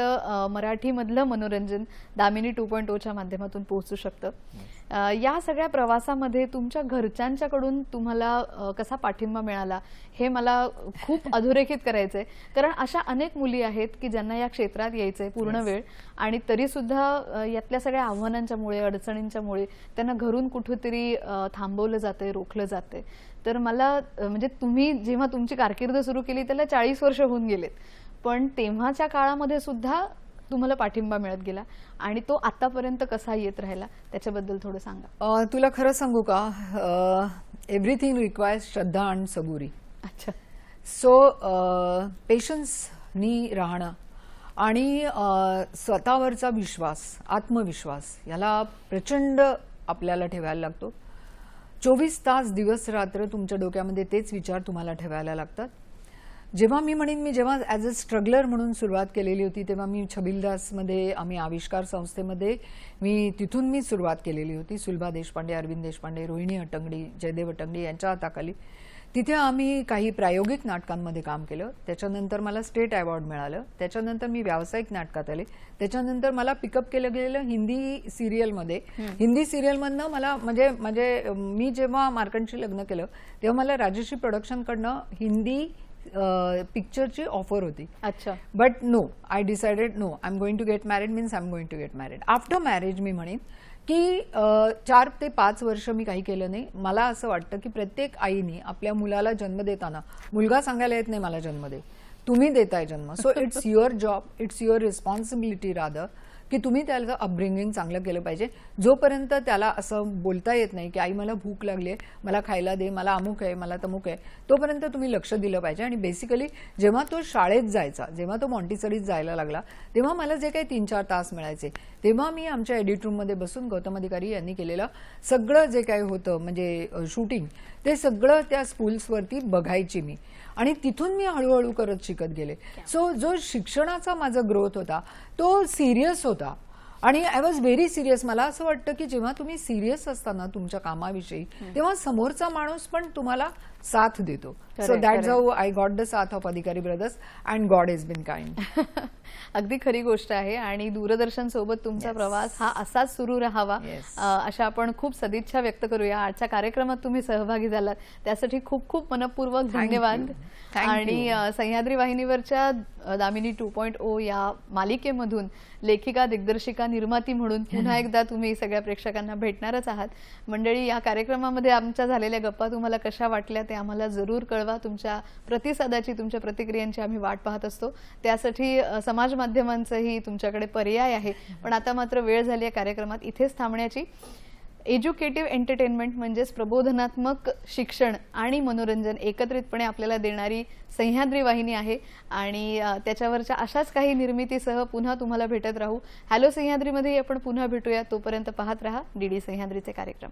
मराठीमधलं मनोरंजन दामिनी 2.0च्या माध्यमातून पोहोचू शकतं. या सगळ्या प्रवासामध्ये तुमच्या घरच्यांच्याकडून तुम्हाला कसा पाठिंबा मिळाला हे मला खूप अधोरेखित करायचंय, कारण अशा अनेक मुली आहेत की ज्यांना या क्षेत्रात यायचंय पूर्ण वेळ आणि तरी सुद्धा यातल्या सगळ्या आव्हानांच्यामुळे अडचणींच्यामुळे त्यांना घरून कुठेतरी थांबवलं जातंय, रोखलं जातंय. तर मला म्हणजे तुम्ही जेव्हा तुमची कारकीर्द सुरू केली त्याला 40 वर्ष होऊन गेलेत, पण तेव्हाच्या काळामध्ये सुद्धा तुम्हाला पाठिंबा मिळत गेला आणि तो आतापर्यंत कसा येत राहिला त्याच्याबद्दल थोडं सांगा. तुला खरं सांगू का, एव्हरीथिंग रिक्वायर्स श्रद्धा आणि सबुरी. अच्छा. सो पेशन्सनी राहणं आणि स्वतःवरचा विश्वास, आत्मविश्वास याला प्रचंड आपल्याला ठेवायला लागतो. 24 तास दिवस रात्र तुमच्या डोक्यामध्ये तेच विचार तुम्हाला ठेवायला लागतात. जेव्हा मी जेव्हा ॲज अ स्ट्रगलर म्हणून सुरुवात केलेली होती तेव्हा मी छबिलदासमध्ये आम्ही आविष्कार संस्थेमध्ये तिथून मी सुरुवात केलेली होती. सुलभा देशपांडे, अरविंद देशपांडे, रोहिणी अटंगडी, जयदेव अटंगडी यांच्या हाताखाली. तिथे आम्ही काही प्रायोगिक नाटकांमध्ये काम केलं. त्याच्यानंतर मला स्टेट अवॉर्ड मिळालं. त्याच्यानंतर मी व्यावसायिक नाटकात आले. त्याच्यानंतर मला पिकअप केलं गेलेलं हिंदी सिरियलमध्ये. हिंदी सिरियलमधनं मला म्हणजे मी जेव्हा मार्कंडशी लग्न केलं तेव्हा मला राजश्री प्रोडक्शनकडनं हिंदी पिक्चरची ऑफर होती. अच्छा. But no, I decided no, I am going to get married means I am going to get married. After marriage मी म्हणेन की 4 ते 5 वर्ष मी काही केलं नाही. मला असं वाटतं की प्रत्येक आईने आपल्या मुलाला जन्म देताना, मुलगा सांगायला येत नाही मला जन्म दे, तुम्ही देताय जन्म, so it's your job, it's your responsibility rather, की तुम्ही त्याचं अपब्रिंगिंग चांगलं केलं पाहिजे. जोपर्यंत त्याला असं बोलता येत नाही की आई मला भूक लागली आहे, मला खायला दे, मला अमुक आहे, मला तमुक आहे, तोपर्यंत तुम्ही लक्ष दिलं पाहिजे. आणि बेसिकली जेव्हा तो शाळेत जायचा, जेव्हा तो मॉन्टिसरीत जायला लागला, तेव्हा मला जे काही 3-4 तास मिळायचे, तेव्हा मी आमच्या एडिट रूममध्ये बसून गौतम अधिकारी यांनी केलेलं सगळं जे काही होतं म्हणजे शूटिंग, ते सगळं त्या स्कूल्सवरती बघायची मी. आणि तिथून मी हळूहळू करत शिकत गेले. सो जो शिक्षणाचा माझा ग्रोथ होता तो सिरियस होता आणि आय वॉज व्हेरी सिरियस. मला असं वाटतं की जेव्हा तुम्ही सिरियस असताना तुमच्या कामाविषयी, तेव्हा समोरचा माणूस पण तुम्हाला साथ देतो. So that's how I got the साथ of Adhikari brothers and God is been kind. अगदी खरी गोष्ट आहे आणि दूरदर्शन सोबत तुमचा प्रवास हा असाच सुरू राहावा अशा आपण खूप सदिच्छा व्यक्त करूया. आजच्या कार्यक्रमात तुम्ही सहभागी झालात त्यासाठी खूप खूप मनपूर्वक धन्यवाद. आणि सह्याद्री वाहिनीवरच्या दामिनी 2.0 या मालिकेमधून लेखिका, दिग्दर्शिका, निर्माती म्हणून पुन्हा एकदा तुम्ही सगळ्या प्रेक्षकांना भेटणारच आहात. मंडळी, या कार्यक्रमामध्ये आमच्या झालेल्या गप्पा तुम्हाला कशा वाटल्या ते आम्हाला जरूर कळवा. तुमच्या प्रतिसादाची, तुमच्या प्रतिक्रियांची आम्ही वाट पाहत असतो. त्यासाठी समाज माध्यमांचंही तुमच्याकडे पर्याय आहे. पण आता मात्र वेळ झाली आहे कार्यक्रमात इथेच थांबण्याची. एज्युकेटिव्ह एंटरटेनमेंट म्हणजेच प्रबोधनात्मक शिक्षण आणि मनोरंजन एकत्रितपणे आपल्याला देणारी सह्याद्री वाहिनी आहे आणि त्याच्यावरच्या अशाच काही निर्मितीसह पुन्हा तुम्हाला भेटत राहू. हॅलो सह्याद्रीमध्ये आपण पुन्हा भेटूया. तोपर्यंत पाहत रहा डीडी सह्याद्रीचे कार्यक्रम.